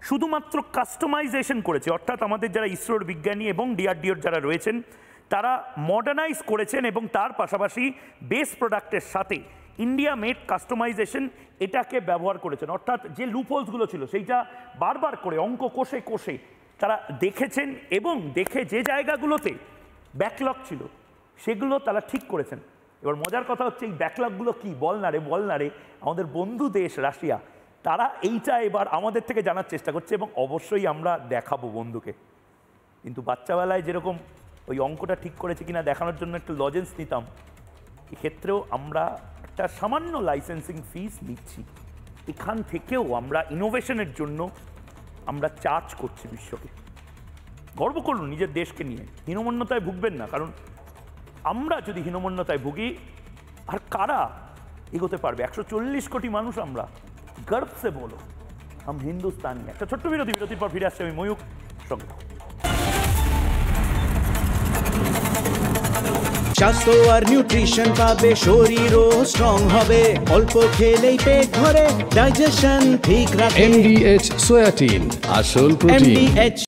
শুধুমাত্র কাস্টমাইজেশন করেছে, অর্থাৎ আমাদের যারা ইসরোর বিজ্ঞানী এবং ডিআরডিওর যারা রয়েছেন তারা মডার্নাইজ করেছেন, এবং তার পাশাপাশি বেস প্রোডাক্টের সাথে ইন্ডিয়া মেড কাস্টমাইজেশন এটাকে ব্যবহার করেছেন। অর্থাৎ যে লুপহোলসগুলো ছিল সেইটা বারবার করে অঙ্ক কষে কষে তারা দেখেছেন, এবং দেখে যে জায়গাগুলোতে ব্যাকলগ ছিল সেগুলো তারা ঠিক করেছেন। এবার মজার কথা হচ্ছে এই ব্যাকলগগুলো কি, বল না রে আমাদের বন্ধু দেশ রাশিয়া তারা এইটা এবার আমাদের থেকে জানার চেষ্টা করছে, এবং অবশ্যই আমরা দেখাবো বন্ধুকে। কিন্তু বাচ্চাবেলায় যেরকম ওই অঙ্কটা ঠিক করেছে কিনা দেখানোর জন্য একটু লজেন্স নিতাম, এক্ষেত্রেও আমরা একটা সামান্য লাইসেন্সিং ফিস নিচ্ছি। এখান থেকেও আমরা ইনোভেশনের জন্য আমরা চার্জ করছি বিশ্বকে। গর্ব করুন নিজের দেশকে নিয়ে, হীনমন্যতায় ভুগবেন না, কারণ আমরা যদি হীনমন্যতায় ভুগি আর কারা এগোতে পারবে? 140 কোটি মানুষ আমরা, গর্ব সে বলো হাম হিন্দুস্তানি। একটা ছোট্ট বিরতির পর ফিরে আসছে আমি ময়ূক সঙ্গে। স্বাস্থ্য আর নিউট্রিশন পাবে, শরীরও স্ট্রং হবে, অল্প খেলেই পেট ভরে, ডাইজেশন ঠিক রাখে। MDH সোয়াটিন, আসল প্রোটিন।